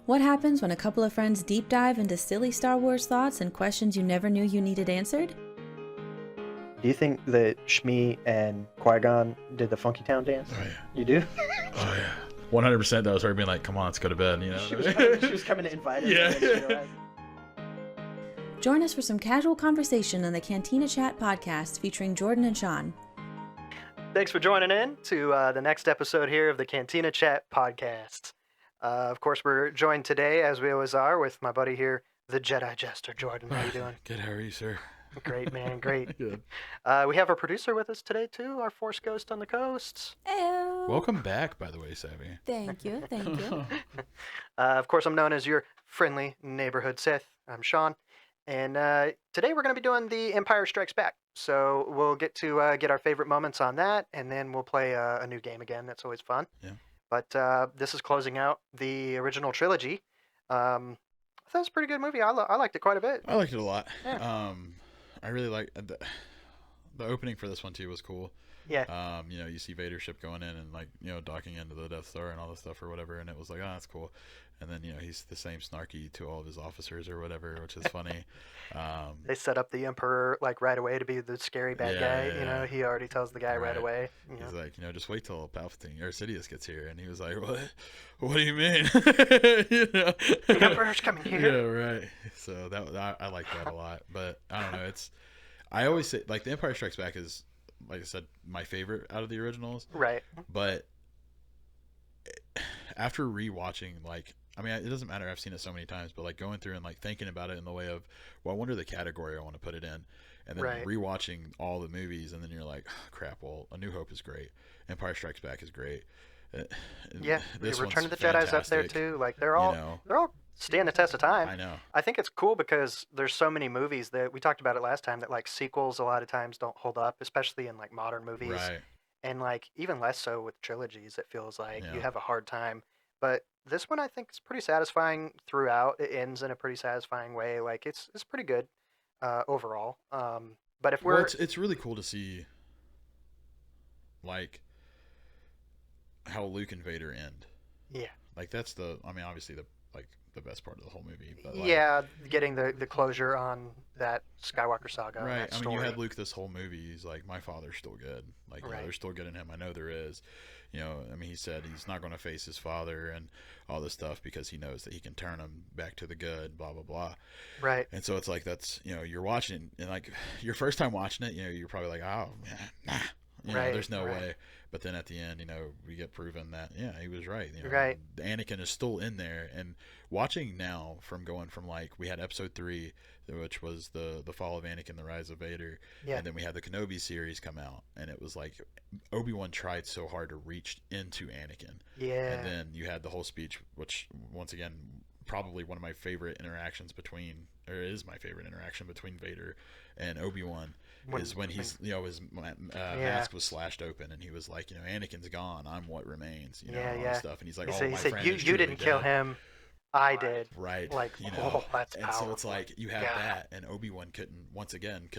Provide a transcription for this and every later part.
What happens when a couple of friends deep dive into silly Star Wars thoughts and questions you never knew you needed answered? Do you think that Shmi and Qui-Gon did the Funky Town dance? Oh, yeah. You do? Oh, yeah. 100% that was her being like, come on, let's go to bed, you know? She was coming to invite us. Yeah. Join us for some casual conversation on the Cantina Chat podcast featuring Jordan and Sean. Thanks for joining in to the next episode here of the Cantina Chat podcast. Of course, we're joined today, as we always are, with my buddy here, the Jedi Jester. Jordan, how you doing? Good, how are you, sir? Great, man, great. Good. We have our producer with us today, too, our Force Ghost on the coast. Ew. Welcome back, by the way, Savvy. Thank you. Of course, I'm known as your friendly neighborhood Sith. I'm Sean. And today we're going to be doing The Empire Strikes Back. So we'll get to get our favorite moments on that, and then we'll play a new game again. That's always fun. Yeah. But this is closing out the original trilogy. I thought it was a pretty good movie. I liked it quite a bit. I liked it a lot. Yeah. I really like the opening for this one, too, was cool. Yeah. You see Vader's ship going in and, like, docking into the Death Star and all this stuff or whatever, and it was like, oh, that's cool. And then, he's the same snarky to all of his officers or whatever, which is funny. They set up the Emperor, like, right away to be the scary bad guy. Yeah. He already tells the guy right away. He's like, just wait till Palpatine or Sidious gets here. And he was like, what do you mean? The Emperor's coming here. Yeah, right. So I like that a lot. But I don't know. I always say, like, The Empire Strikes Back is, like I said, my favorite out of the originals. Right. But after rewatching, like, I mean, it doesn't matter. I've seen it so many times, but like going through and like thinking about it in the way of, well, I wonder the category I want to put it in, and then rewatching all the movies, and then you're like, oh, crap. Well, A New Hope is great. Empire Strikes Back is great. Yeah, this Return of the fantastic. Jedi's up there too. Like they're all stand the test of time. I know. I think it's cool because there's so many movies that we talked about it last time that like sequels a lot of times don't hold up, especially in like modern movies. Right. And like even less so with trilogies. It feels like you have a hard time. But this one I think is pretty satisfying throughout. It ends in a pretty satisfying way. Like it's pretty good overall. But if we're it's really cool to see like how Luke and Vader end. Yeah. Like that's obviously the best part of the whole movie. But getting the closure on that Skywalker saga. Right. That story. You had Luke this whole movie. He's like, my father's still good. Like, there's still good in him. I know there is. He said he's not going to face his father and all this stuff because he knows that he can turn him back to the good, blah, blah, blah. Right. And so it's like, that's, you're watching it, and like your first time watching it, you're probably like, oh, man, nah. There's no way. But then at the end, we get proven that, he was right. Right. Anakin is still in there. And watching now going from like, we had episode 3, which was the fall of Anakin, the rise of Vader. Yeah. And then we had the Kenobi series come out. And it was like, Obi-Wan tried so hard to reach into Anakin. Yeah. And then you had the whole speech, which once again, probably one of my favorite interactions is my favorite interaction between Vader and Obi-Wan. Is when his mask was slashed open and he was like, Anakin's gone, I'm what remains, all that stuff. And he's like, he said you didn't kill him, I did. Right. Like, that's and powerful. So it's like you have that, and Obi-Wan could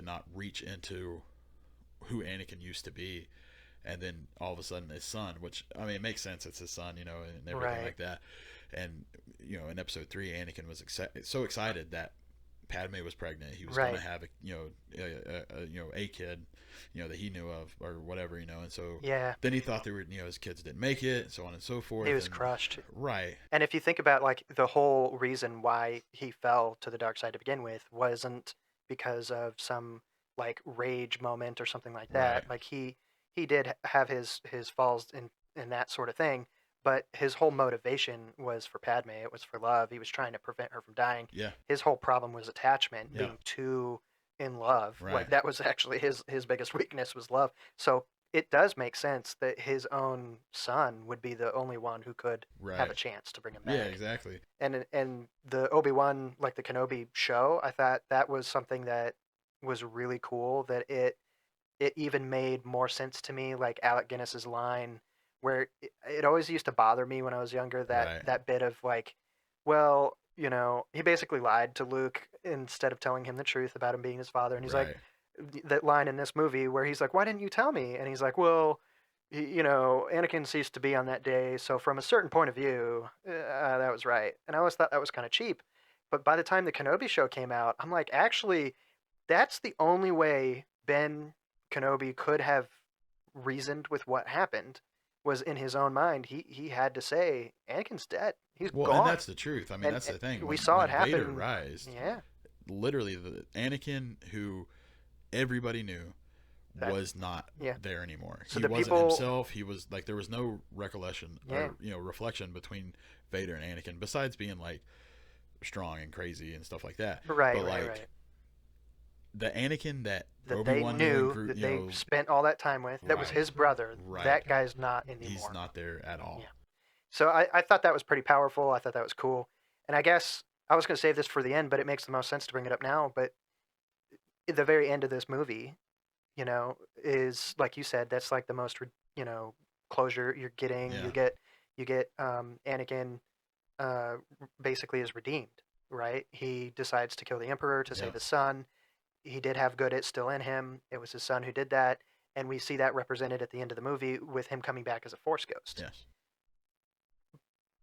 not reach into who Anakin used to be, and then all of a sudden his son, which it makes sense, it's his son, and everything like that. And in episode 3, Anakin was so excited that Padme was pregnant. He was going to have a kid, that he knew of or whatever, and so then he thought his kids didn't make it, so on and so forth. He was crushed. Right. And if you think about like the whole reason why he fell to the dark side to begin with wasn't because of some like rage moment or something like that. Right. Like he did have his falls in that sort of thing. But his whole motivation was for Padme. It was for love. He was trying to prevent her from dying. Yeah. His whole problem was attachment, being too in love. Right. Like that was actually his biggest weakness was love. So it does make sense that his own son would be the only one who could have a chance to bring him back. Yeah, exactly. And the Obi-Wan, like the Kenobi show, I thought that was something that was really cool. That it even made more sense to me. Like Alec Guinness's line, where it always used to bother me when I was younger, that bit of like, well, he basically lied to Luke instead of telling him the truth about him being his father. And he's like, that line in this movie where he's like, why didn't you tell me? And he's like, well, Anakin ceased to be on that day, so from a certain point of view, that was right. And I always thought that was kind of cheap. But by the time the Kenobi show came out, I'm like, actually, that's the only way Ben Kenobi could have reasoned with what happened was in his own mind. He had to say, Anakin's dead. He's Well, and gone. that's the truth. I mean, that's the thing. We saw when it happen. Vader rised, Yeah. literally, the Anakin who everybody knew was not there anymore. So he wasn't himself. He was like, there was no recollection or reflection between Vader and Anakin, besides being like strong and crazy and stuff like that. Right, but like right. the Anakin that Obi-Wan knew, that they spent all that time with, that was his brother. Right. That guy's not anymore. He's not there at all. Yeah. So I thought that was pretty powerful. I thought that was cool. And I guess I was going to save this for the end, but it makes the most sense to bring it up now. But at the very end of this movie, is, like you said, that's like the most, closure you're getting. Yeah. You get Anakin basically is redeemed, right? He decides to kill the Emperor to save his son. He did have good still in him. It was his son who did that. And we see that represented at the end of the movie with him coming back as a Force ghost. Yes.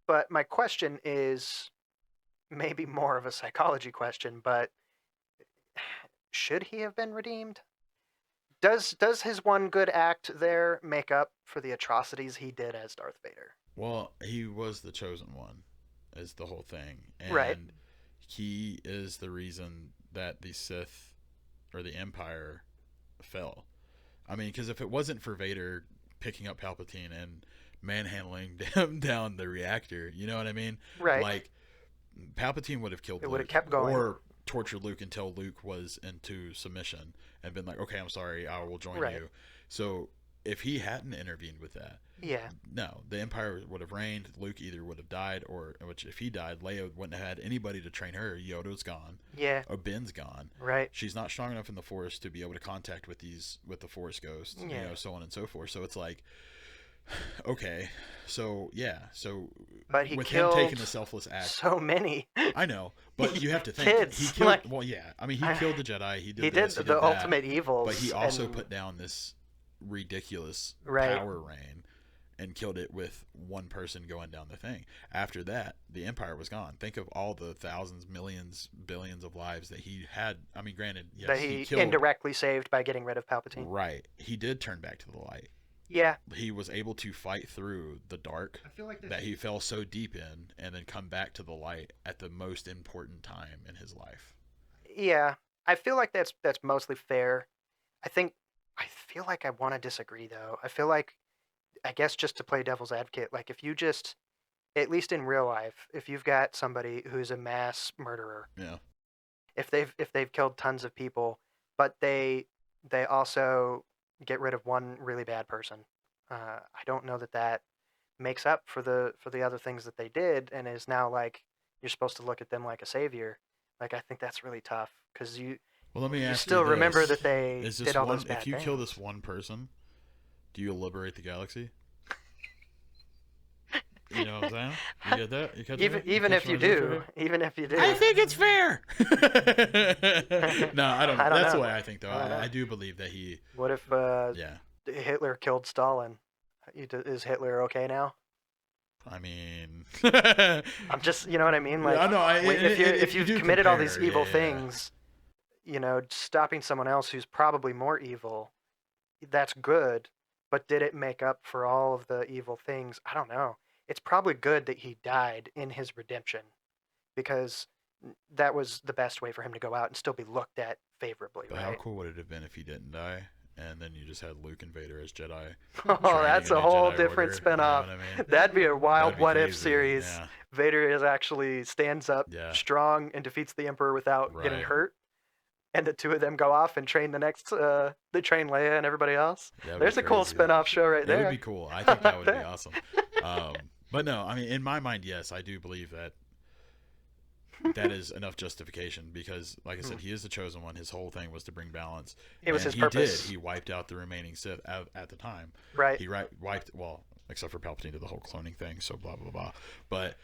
But my question is maybe more of a psychology question, but should he have been redeemed? Does his one good act there make up for the atrocities he did as Darth Vader? Well, he was the chosen one, is the whole thing. And right. He is the reason that the Sith or the Empire fell. I mean, because if it wasn't for Vader picking up Palpatine and manhandling him down the reactor, you know what I mean? Right. Like, Palpatine would have killed Luke. It would have kept going. Or tortured Luke until Luke was into submission and been like, okay, I'm sorry, I will join you. So if he hadn't intervened with that, no, the Empire would have reigned. Luke either would have died, or which if he died, Leia wouldn't have had anybody to train her. Yoda's gone. Yeah. Or Ben's gone. Right. She's not strong enough in the Force to be able to contact with the Force ghosts. Yeah. So on and so forth. So it's like, okay, so but he with killed him taking the selfless act, so many. I know, but you have to think kids, he killed. Well, yeah, I mean, he killed the Jedi. He did the ultimate evils, but he also put down this ridiculous power reign and killed it with one person going down the thing. After that, the Empire was gone. Think of all the thousands, millions, billions of lives that he had. I mean, granted, yes, that he killed, indirectly saved by getting rid of Palpatine. Right. He did turn back to the light. Yeah. He was able to fight through the dark that he fell so deep in and then come back to the light at the most important time in his life. Yeah. I feel like that's mostly fair. I feel like I want to disagree, though. I feel like, I guess just to play devil's advocate, like if you just, at least in real life, if you've got somebody who's a mass murderer, if they've killed tons of people, but they also get rid of one really bad person, I don't know that makes up for the other things that they did, and is now like you're supposed to look at them like a savior. Like I think that's really tough because let me ask still you this. Remember that they did all those bad things. If you things. kill this one person, do you liberate the galaxy? You know what I'm saying? You get that? Even if you do. I think it's fair. No, I don't know. That's the way I think, though. I do believe that he... What if Hitler killed Stalin? Is Hitler okay now? I mean... I'm just, you know what I mean? Like, if you've committed all these evil things, stopping someone else who's probably more evil, that's good. But did it make up for all of the evil things? I don't know. It's probably good that he died in his redemption, because that was the best way for him to go out and still be looked at favorably. But right? How cool would it have been if he didn't die, and then you just had Luke and Vader as Jedi? Oh, that's a whole different spinoff. You know what I mean? That'd be a wild what if crazy. series. Yeah. Vader actually stands up strong and defeats the Emperor without getting hurt. And the two of them go off and train they train Leia and everybody else. There's a cool spin-off show right there. That would be cool. I think that would be awesome. But no, I mean, in my mind, yes, I do believe that is enough justification because, like I said, he is the chosen one. His whole thing was to bring balance. It was his purpose. He wiped out the remaining Sith at the time. Right. He wiped, except for Palpatine did the whole cloning thing, so blah, blah, blah. But,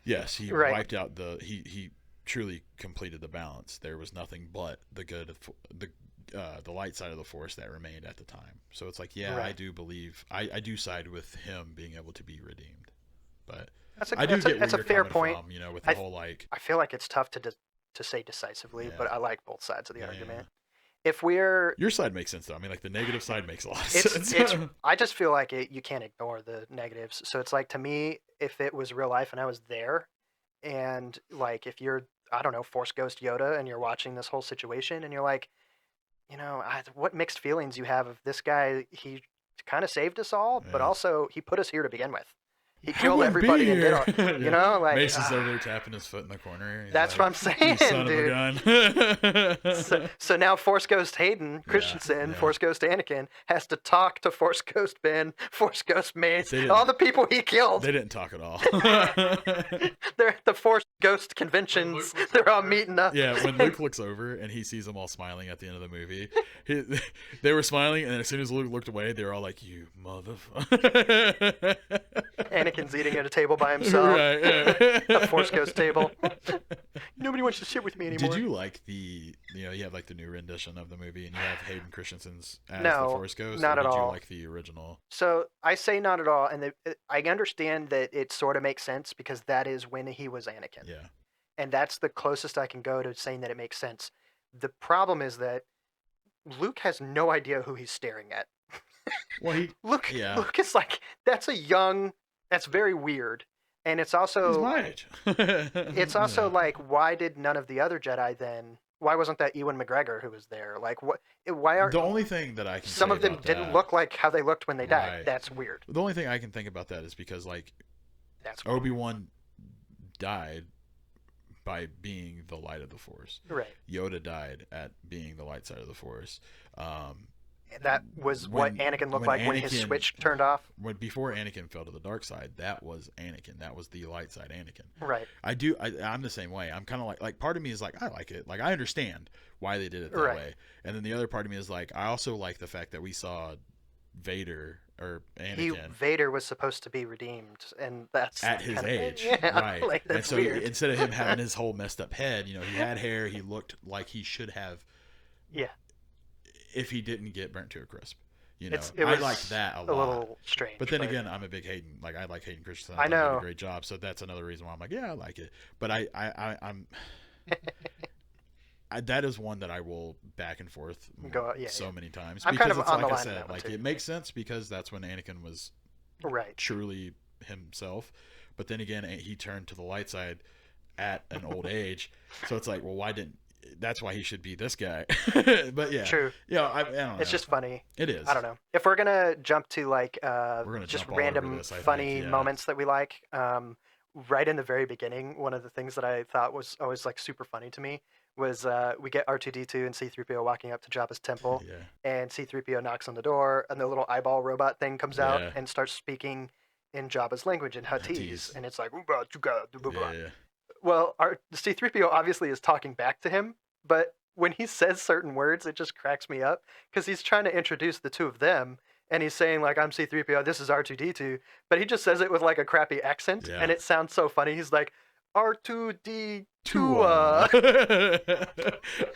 yes, he wiped out he truly completed the balance. There was nothing but the good the light side of the Force that remained at the time. So it's like, yeah, Right. I do believe I do side with him being able to be redeemed, but That's a I do that's a get where that's a you're fair coming point. from, you know, with I the whole like, I feel like it's tough to say decisively, yeah, but I like both sides of the yeah, argument. If we're your side makes sense though. I mean, like the negative side makes a lot of it's sense. it's I just feel like you can't ignore the negatives. So it's like, to me, if it was real life and I was there, and like if you're, I don't know, Force Ghost Yoda, and you're watching this whole situation and you're like, what mixed feelings you have of this guy. He kind of saved us all, but Yeah. also he put us here to begin with. He I killed wouldn't be everybody and did here. all, Yeah. like, Mace is over there tapping his foot in the corner. He's that's like, what I'm saying, you son dude. of a gun. So now Force Ghost Hayden Christensen, yeah. Force Ghost Anakin, has to talk to Force Ghost Ben, Force Ghost Mace, They didn't- all the people he killed. They didn't talk at all. They're at the Force Ghost conventions. They're all meeting up. Yeah, when Luke looks over and he sees them all smiling at the end of the movie, they were smiling, and as soon as Luke looked away, they were all like, "You motherfucker!" Anakin's eating at a table by himself. Right, yeah. A Force Ghost table. Nobody wants to sit with me anymore. Did you like you have like the new rendition of the movie, and you have Hayden Christensen's as No, the Force Ghost? not or at did you all. like the original? So I say not at all, and I understand that it sort of makes sense because that is when he was Anakin. Yeah. And that's the closest I can go to saying that it makes sense. The problem is that Luke has no idea who he's staring at. Well, Luke is like, that's very weird. And it's he's also my age. it's also Yeah. like, why did none of the other Jedi then? Why wasn't that Ewan McGregor who was there? Like, why are The only thing that I can some say of them about didn't that- look like how they looked when they died? Right. That's weird. The only thing I can think about that is because like That's weird. Obi-Wan died by being the light of the Force. Right. Yoda died at being the light side of the Force. That was what Anakin looked like when his switch turned off. Before Anakin fell to the dark side, that was Anakin. That was the light side Anakin. Right. I'm the same way. I'm kind of like part of me is like, I like it. Like, I understand why they did it that Right. way. And then the other part of me is like, I also like the fact that we saw Vader or Anakin Vader was supposed to be redeemed, and that's at his age, yeah, right? like, and that's so weird. instead of him having his whole messed up head, he had hair. He looked like he should have. Yeah. If he didn't get burnt to a crisp, It I was like that a lot. A little strange. But then again, I'm a big Hayden. Like, I like Hayden Christensen. I thought he did know. a great job. So that's another reason why I'm like, yeah, I like it. But I'm. That is one that I will back and forth many times. I'm because kind of it's on the like I line on said, that one like too. it makes sense because that's when Anakin was right. truly himself. But then again, he turned to the light side at an old age. So it's like, well, why didn't? That's why he should be this guy. But yeah, True. Yeah, I don't know. It's just funny. It is. I don't know. If we're gonna jump to like gonna just jump all over random this, I funny think, yeah. moments that we like, right in the very beginning, one of the things that I thought was always like super funny to me was we get R2D2 and C3PO walking up to Jabba's temple, Yeah. and C3PO knocks on the door, and the little eyeball robot thing comes out Yeah. and starts speaking in Jabba's language in Huttese, Huttese. and it's like, "Ooba, chuga, blah, blah." Yeah. Well, C3PO obviously is talking back to him, but when he says certain words, it just cracks me up because he's trying to introduce the two of them, and he's saying like, "I'm C3PO, this is R2D2," but he just says it with like a crappy accent, Yeah. and it sounds so funny. He's like, "R2D2."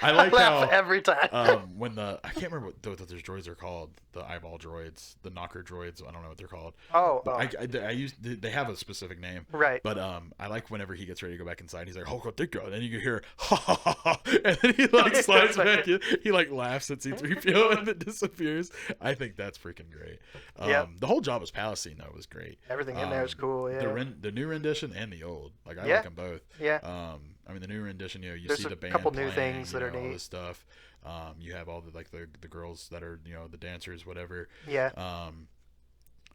I like laugh how every time. when I can't remember what those droids are called, the eyeball droids, the knocker droids. I don't know what they're called. But they have a specific name. Right. But I like whenever he gets ready to go back inside, he's like, "Oh, good go," and then you can hear ha ha ha, ha, and then he like slides back in. He like laughs at C3PO and it disappears. I think that's freaking great. The whole Jabba's palace scene though was great. Everything in there is cool. Yeah. The new rendition and the old, like I Yeah. like them both. Yeah. I mean, the new rendition, you There's see a the band couple new playing, things that are all neat. this stuff. You have all the girls that are the dancers, whatever. Yeah.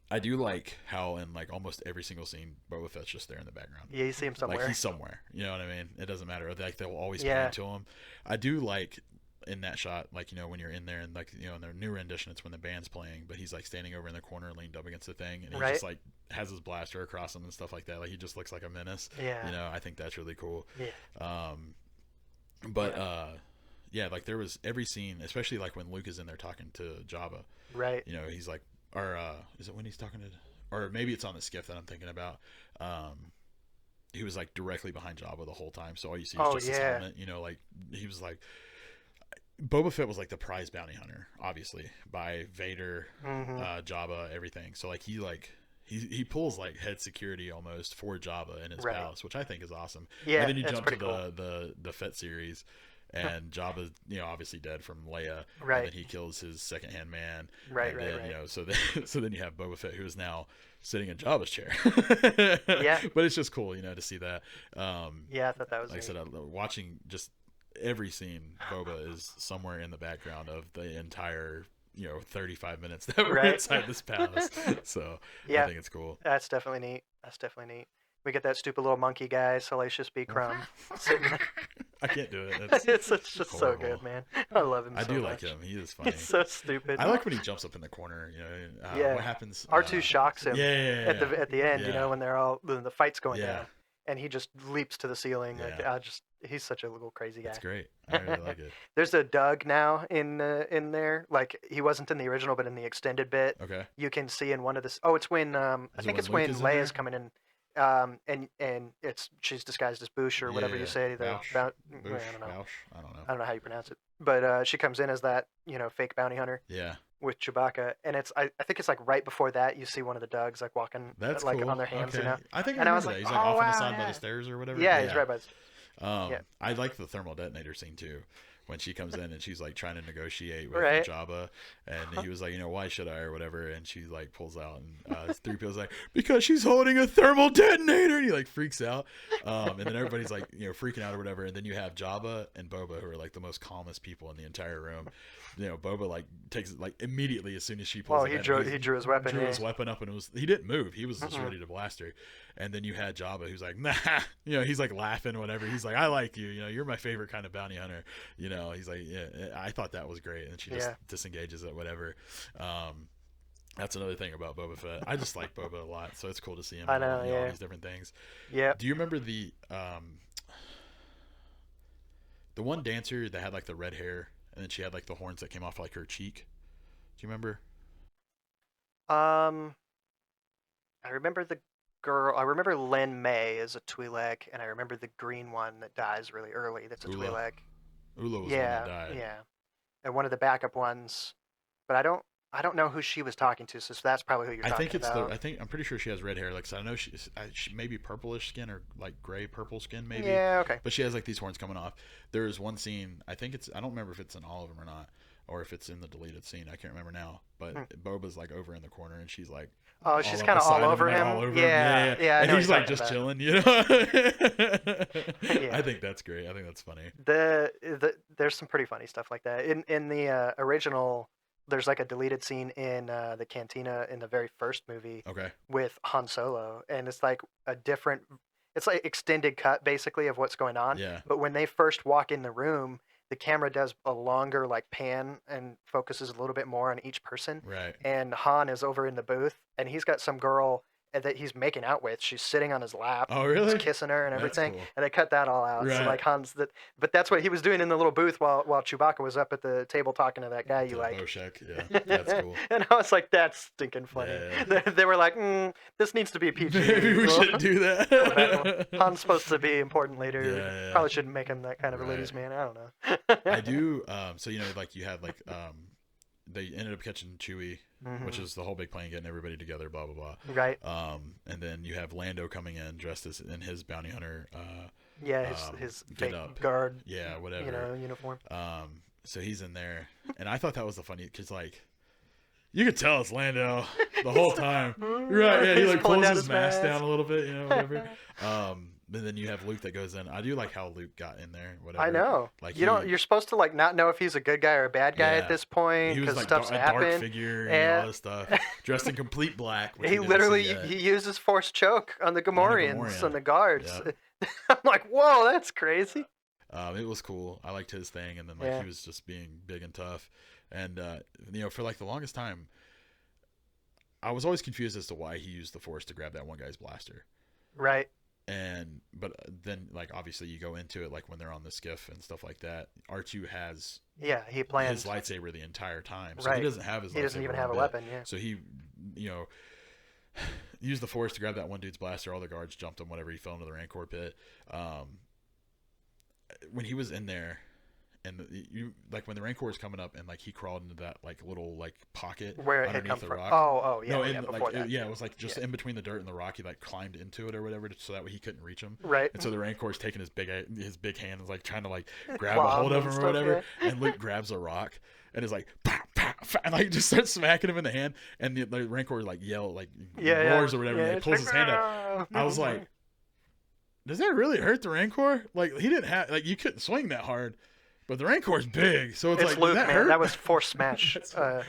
I do like how in like almost every single scene, Boba Fett's just there in the background. Yeah, you see him somewhere. Like he's somewhere. You know what I mean? It doesn't matter. Like they'll always Yeah. pan to him. I do like in that shot, like when you're in there and like in their new rendition, it's when the band's playing, but he's like standing over in the corner, leaned up against the thing, and he Right. just like has his blaster across him and stuff like that. Like he just looks like a menace. Yeah. I think that's really cool. Yeah. Yeah, like there was every scene, especially like when Luke is in there talking to Jabba. Right. He's like, or is it when he's talking to, or maybe it's on the skiff that I'm thinking about. He was like directly behind Jabba the whole time, so all you see is just his helmet. Like he was like, Boba Fett was like the prize bounty hunter, obviously, by Vader, Jabba, everything. So like he pulls like head security almost for Jabba in his palace, which I think is awesome. Yeah, and then you that's jump to pretty the Fett series, and Jabba's obviously dead from Leia, Right. and then he kills his second-hand man, Right, and right, then, right. so then you have Boba Fett, who is now sitting in Jabba's chair. Yeah. But it's just cool, to see that. Yeah, I thought that was like neat. I said, watching just every scene, Boba is somewhere in the background of the entire 35 minutes that we're Right. inside this palace. So Yeah. I think it's cool. That's definitely neat. We get that stupid little monkey guy, Salacious B. Crumb, sitting there. I can't do it. It's just so horrible. good, man. I love him I so do much. like him. He is funny. He's so stupid. I like when he jumps up in the corner. Yeah. What happens? R2 shocks him Yeah. at the end, Yeah. when the fight's going Yeah. down, and he just leaps to the ceiling. Yeah. Like, he's such a little crazy guy. That's great. I really like it. There's a Doug now in there. Like, he wasn't in the original, but in the extended bit, Okay. you can see in one of the. Oh, it's when I Is it think it's when when Luke is in Leia's there? coming in, and she's disguised as Boosh or whatever you say. Boush. I Boush, don't know. Boush? I don't know. I don't know how you pronounce it, but she comes in as that fake bounty hunter Yeah. with Chewbacca, and I think it's like right before that you see one of the Dougs like walking That's like cool. on their hands, Okay. I think I And I remember was that. like, He's like oh, off on the wow, side by yeah. the stairs or whatever. Yeah, he's right by. Yeah. I like the thermal detonator scene too. When she comes in and she's like trying to negotiate with Right. Jabba, and he was like, why should I or whatever, and she like pulls out, and 3PO's like, because she's holding a thermal detonator, and he like freaks out, and then everybody's like freaking out or whatever, and then you have Jabba and Boba, who are like the most calmest people in the entire room. Boba like takes it like immediately as soon as she pulls. Well, he drew his weapon. Drew his weapon up, and he didn't move. He was just ready to blast her. And then you had Jabba, who's like, nah, he's like laughing, whatever. He's like, I like you, you're my favorite kind of bounty hunter. He's like, yeah, I thought that was great. And she just disengages it, whatever. That's another thing about Boba Fett. I just like Boba a lot, so it's cool to see him. I know, all these different things. Yeah. Do you remember the one dancer that had like the red hair, and then she had like the horns that came off like her cheek? Do you remember? I remember the girl. I remember Len May as a Twi'lek, and I remember the green one that dies really early. That's a Ula. Twi'lek. Ula was Yeah, the one that died. yeah. And one of the backup ones, but I don't know who she was talking to. So that's probably who you're talking about. I'm pretty sure she has red hair. Like, so I know she maybe purplish skin or like gray purple skin maybe. Yeah, okay. But she has like these horns coming off. There is one scene. I don't remember if it's in all of them or not, or if it's in the deleted scene. I can't remember now. But Boba's like over in the corner, and she's like. Oh, she's kind of all over him. Yeah. And I know he's what like you're just talking chilling, Yeah. I think that's great. I think that's funny. There's some pretty funny stuff like that. In the original, there's like a deleted scene in the cantina in the very first movie Okay. with Han Solo, and it's like it's like extended cut basically of what's going on. Yeah. But when they first walk in the room, the camera does a longer like pan and focuses a little bit more on each person. Right. And Han is over in the booth, and he's got some girl that he's making out with. She's sitting on his lap. Oh, really? He's kissing her and That's everything. cool. And they cut that all out. So Right. like but that's what he was doing in the little booth while Chewbacca was up at the table talking to that guy you like. Boshek, yeah, that's cool. And I was like, that's stinking funny. Yeah. They were like, this needs to be PG. Maybe we shouldn't do that. Han's supposed to be important later. Yeah. Probably shouldn't make him that kind of a Right. ladies' man. I don't know. I do. So like you had like they ended up catching Chewie, which is the whole big plan, getting everybody together, blah blah blah. Right. And then you have Lando coming in dressed as in his bounty hunter. Yeah, his get fake up. guard. Yeah, whatever. Uniform. So he's in there, and I thought that was the funny because like. You could tell it's Lando the whole time. Right, yeah, he He's like pulling pulls down his his mask mask. down a little bit, whatever. And then you have Luke that goes in. I do like how Luke got in there, whatever. I know. Like You're supposed to like not know if he's a good guy or a bad guy Yeah. at this point He was because like stuff's a dark happened. figure and Yeah. all this stuff, dressed in complete black. Which He we didn't literally see yet. he uses force choke on the Gamorreans Gamorrean. and the guards. Yep. I'm like, whoa, that's crazy. It was cool. I liked his thing, and then like Yeah. he was just being big and tough, and for like the longest time, I was always confused as to why he used the Force to grab that one guy's blaster. Right. But then like obviously you go into it like when they're on the skiff and stuff like that. R2 has He plans. his lightsaber the entire time, so Right. he doesn't have his. He doesn't lightsaber even one have a bit. weapon. Yeah. So he, used the Force to grab that one dude's blaster. All the guards jumped him whenever he fell into the Rancor pit. When he was in there, and you like when the Rancor is coming up, and like he crawled into that like little like pocket where it had come underneath the from. rock. Oh, yeah, No, yeah, before that. it was like just in between the dirt and the rock. He like climbed into it or whatever, so that way he couldn't reach him. Right. And so the Rancor's taking his big hand and like trying to like grab a Claw hold of and him or stuff, whatever. yeah. And Luke grabs a rock and is like, pow, pow, pow, and like just starts smacking him in the hand. And the Rancor like roars or whatever. Yeah, and he pulls his hand up. I was like, does that really hurt the Rancor? Like he didn't have like you couldn't swing that hard. But the Rancor's big, so it's like, Luke, that man. hurt? That was Force Smash. It's a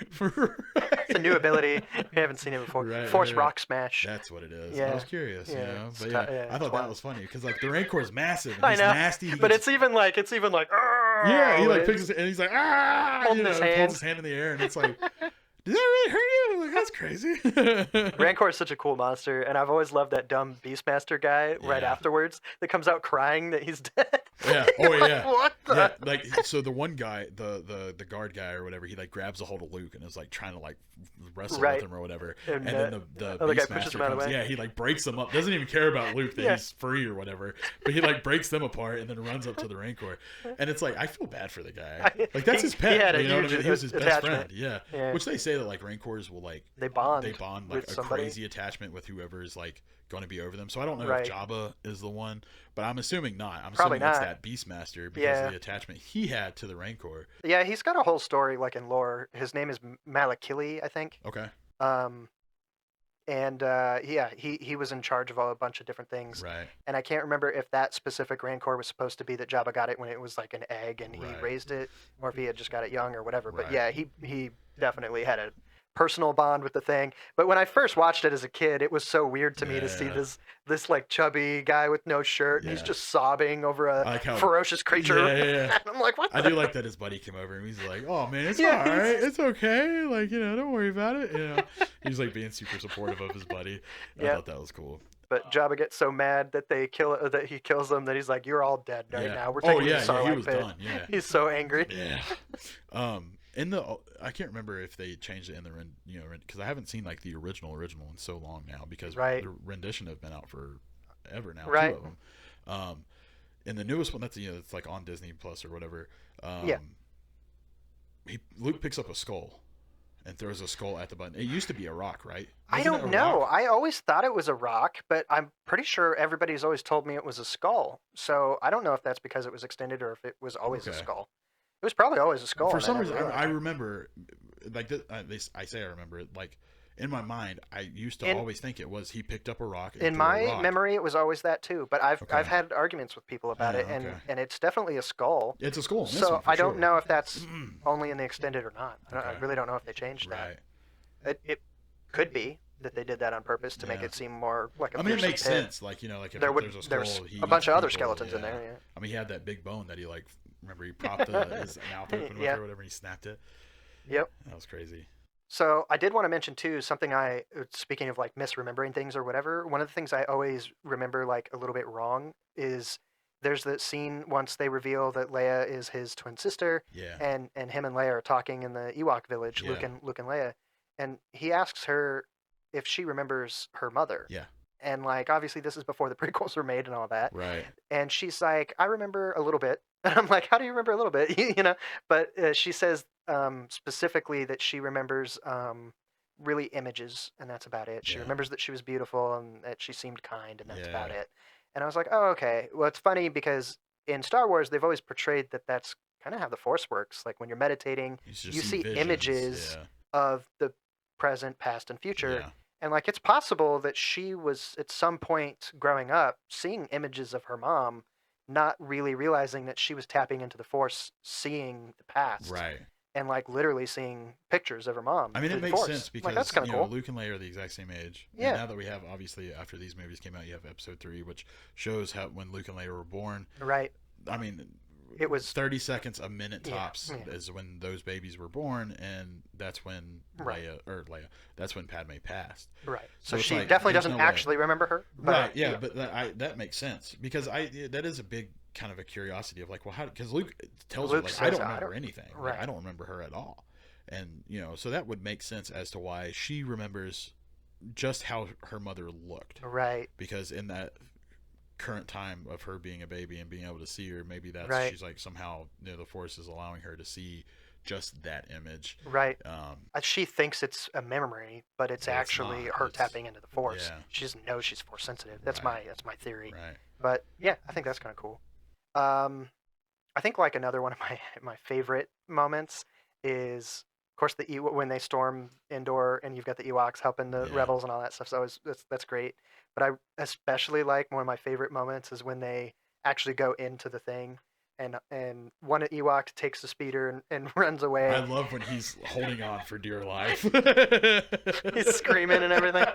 new ability. We haven't seen it before. Force Rock Smash. That's what it is. Yeah. I was curious, Yeah. you know. But yeah, I thought that was funny because like the Rancor's massive. And I he's know. nasty. But it's even like, yeah, he like picks his and he's like, Holding his hand. holds his hand in the air, and it's like, does that really hurt you? Like that's crazy. Rancor is such a cool monster, and I've always loved that dumb Beastmaster guy right afterwards that comes out crying that he's dead. Yeah. Oh yeah. What the? Yeah. Like so, the one guy, the guard guy or whatever, he like grabs a hold of Luke and is like trying to like wrestle with him or whatever. And then the other guy pushes Beastmaster him out of the comes. way. Yeah, he like breaks them up. Doesn't even care about Luke that he's free or whatever. But he like breaks them apart and then runs up to the Rancor. And it's like I feel bad for the guy. Like that's his pet. He had a you know what I huge mean? He was his best attachment. friend. Yeah. Which they say that like Rancors will like they bond like a somebody. crazy attachment with whoever is like going to be over them. So I don't know Right. if Jabba is the one, but I'm assuming not. I'm Probably assuming it's not. that Beastmaster because of the attachment he had to the Rancor. Yeah, he's got a whole story like in lore. His name is Malakili, I think. Okay. And he was in charge of a bunch of different things. Right. And I can't remember if that specific Rancor was supposed to be that Jabba got it when it was like an egg and he raised it, or if he had just got it young or whatever. But yeah, he definitely had a personal bond with the thing. But when I first watched it as a kid, it was so weird to me to see this like chubby guy with no shirt and he's just sobbing over a ferocious creature. Yeah. I'm like, what? I do like that his buddy came over and he's like, "Oh man, it's all right, it's okay. Like don't worry about it." He's like being super supportive of his buddy. I thought that was cool. But Jabba gets so mad that he kills them that he's like, "You're all dead right now. We're taking you to Sarlacc he was pit." done. Yeah. He's so angry. Yeah. I can't remember if they changed it in the because I haven't seen like the original in so long now because the rendition have been out for ever now, 2 of them. In the newest one, that's it's like on Disney Plus or whatever. Luke picks up a skull and throws a skull at the button. It used to be a rock, right? I don't know. I always thought it was a rock, but I'm pretty sure everybody's always told me it was a skull. So I don't know if that's because it was extended or if it was always a skull. It was probably always a skull. For some reason, I remember, like this, I say I remember it. Like in my mind, I used to always think it was he picked up a rock. And in my memory, it was always that too. But I've had arguments with people about it, and it's definitely a skull. It's a skull. So I don't know if that's only in the extended or not. I really don't know if they changed that. It could be that they did that on purpose to make it seem more like a. I mean, it makes sense. Like if there's a skull, there's a bunch of other skeletons in there. Yeah. I mean, he had that big bone that he like. Remember, he propped his mouth open with or whatever, and he snapped it. Yep. That was crazy. So I did want to mention too something speaking of like misremembering things or whatever. One of the things I always remember like a little bit wrong is there's the scene once they reveal that Leia is his twin sister. Yeah. And him and Leia are talking in the Ewok village, Luke and Leia, and he asks her if she remembers her mother. Yeah. And like obviously this is before the prequels were made and all that. Right. And she's like, I remember a little bit. And I'm like, how do you remember a little bit? But she says specifically that she remembers really images, and that's about it. She remembers that she was beautiful and that she seemed kind, and that's about it. And I was like, oh, okay. Well, it's funny because in Star Wars, they've always portrayed that that's kind of how the Force works. Like when you're meditating, you see images of the present, past, and future. Yeah. And like it's possible that she was at some point growing up seeing images of her mom, not really realizing that she was tapping into the Force, seeing the past. Right. And like literally seeing pictures of her mom. I mean, it makes sense because like, that's kind of cool. Luke and Leia are the exact same age. Yeah. And now that we have, obviously, after these movies came out, you have Episode 3, which shows how when Luke and Leia were born. Right. I mean, it was 30 seconds, a minute tops is when those babies were born, and that's when that's when Padme passed. Right. So she like, definitely doesn't actually remember her. But, right. Yeah. But that makes sense because that is a big kind of a curiosity of like, well, how? Because Luke tells her like, I don't remember anything. Right. Like, I don't remember her at all. And so that would make sense as to why she remembers just how her mother looked. Right. Because in that current time of her being a baby and being able to see her. Maybe that's Right. she's like somehow, the Force is allowing her to see just that image. Right. She thinks it's a memory, but it's But it's actually not. her It's- tapping into the Force. yeah. She doesn't know she's Force sensitive. That's Right. my theory. Right. But yeah, I think that's kind of cool. I think like another one of my favorite moments is, of course, when they storm Endor and you've got the Ewoks helping the Yeah. rebels and all that stuff. So that's great. But I especially like one of my favorite moments is when they actually go into the thing. And one Ewok takes the speeder and runs I away. love when he's holding on for dear life. He's screaming and everything.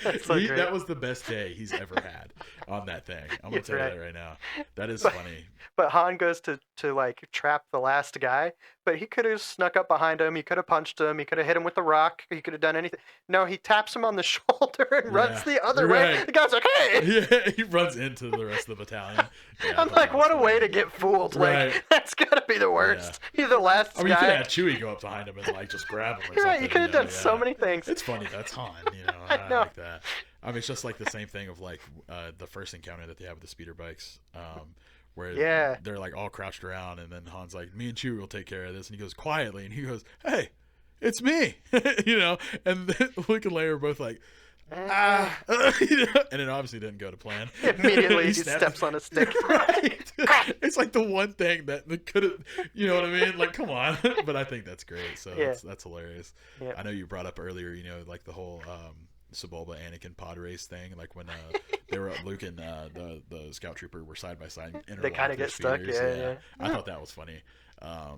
That's so great. That was the best day he's ever had on that thing. I'm gonna tell Right. you that right now. That is But- funny. But Han goes to like trap the last guy, but he could have snuck up behind him. He could have punched him. He could have hit him with the rock. He could have done anything. No, he taps him on the shoulder and runs Yeah. the other way. Right. The guy's like, "Hey!" Yeah, he runs into the rest of the battalion. Yeah, I I'm thought like, that was what a way funny. to get fooled! Right. Like, that's gotta be the worst. He's the last I mean, you could guy. have had Chewie go up behind him and like just grab him or You're something. right. You could have done so many things. It's funny. That's Han. I know. Like that. I mean, it's just like the same thing of like the first encounter that they have with the speeder bikes, where Yeah. they're like all crouched around, and then Han's like, "Me and Chewie will take care of this," and he goes quietly, and he goes, "Hey, it's me," and then Luke and Leia are both like. And it obviously didn't go to plan. Immediately he snaps- steps on a stick. Right. It's like the one thing that could have, you know what I mean? Like, come on. But I think that's great. So Yeah. that's hilarious. Yeah. I know you brought up earlier, like the whole Sebulba Anakin pod race thing. Like when they were Luke and the scout trooper were side by side. They kind of get stuck. Yeah. I thought that was funny.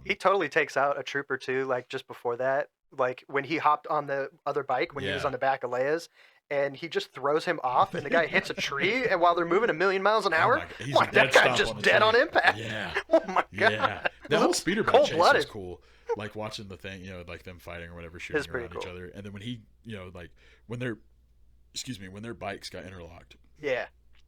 He totally takes out a trooper too. Like just before that, like when he hopped on the other bike when he was Yeah. on the back of Leia's, and he just throws him off, and the guy hits a tree, and while they're moving 1,000,000 miles an hour, Oh my God, he's like dead that guy's stop just on the dead tree. on impact. Yeah. Oh my god. Yeah, the whole speeder bike chase was cold-blooded. cool. Like watching the thing, like them fighting or whatever, shooting pretty around each cool. other, and then when he, like when their bikes got interlocked, Yeah.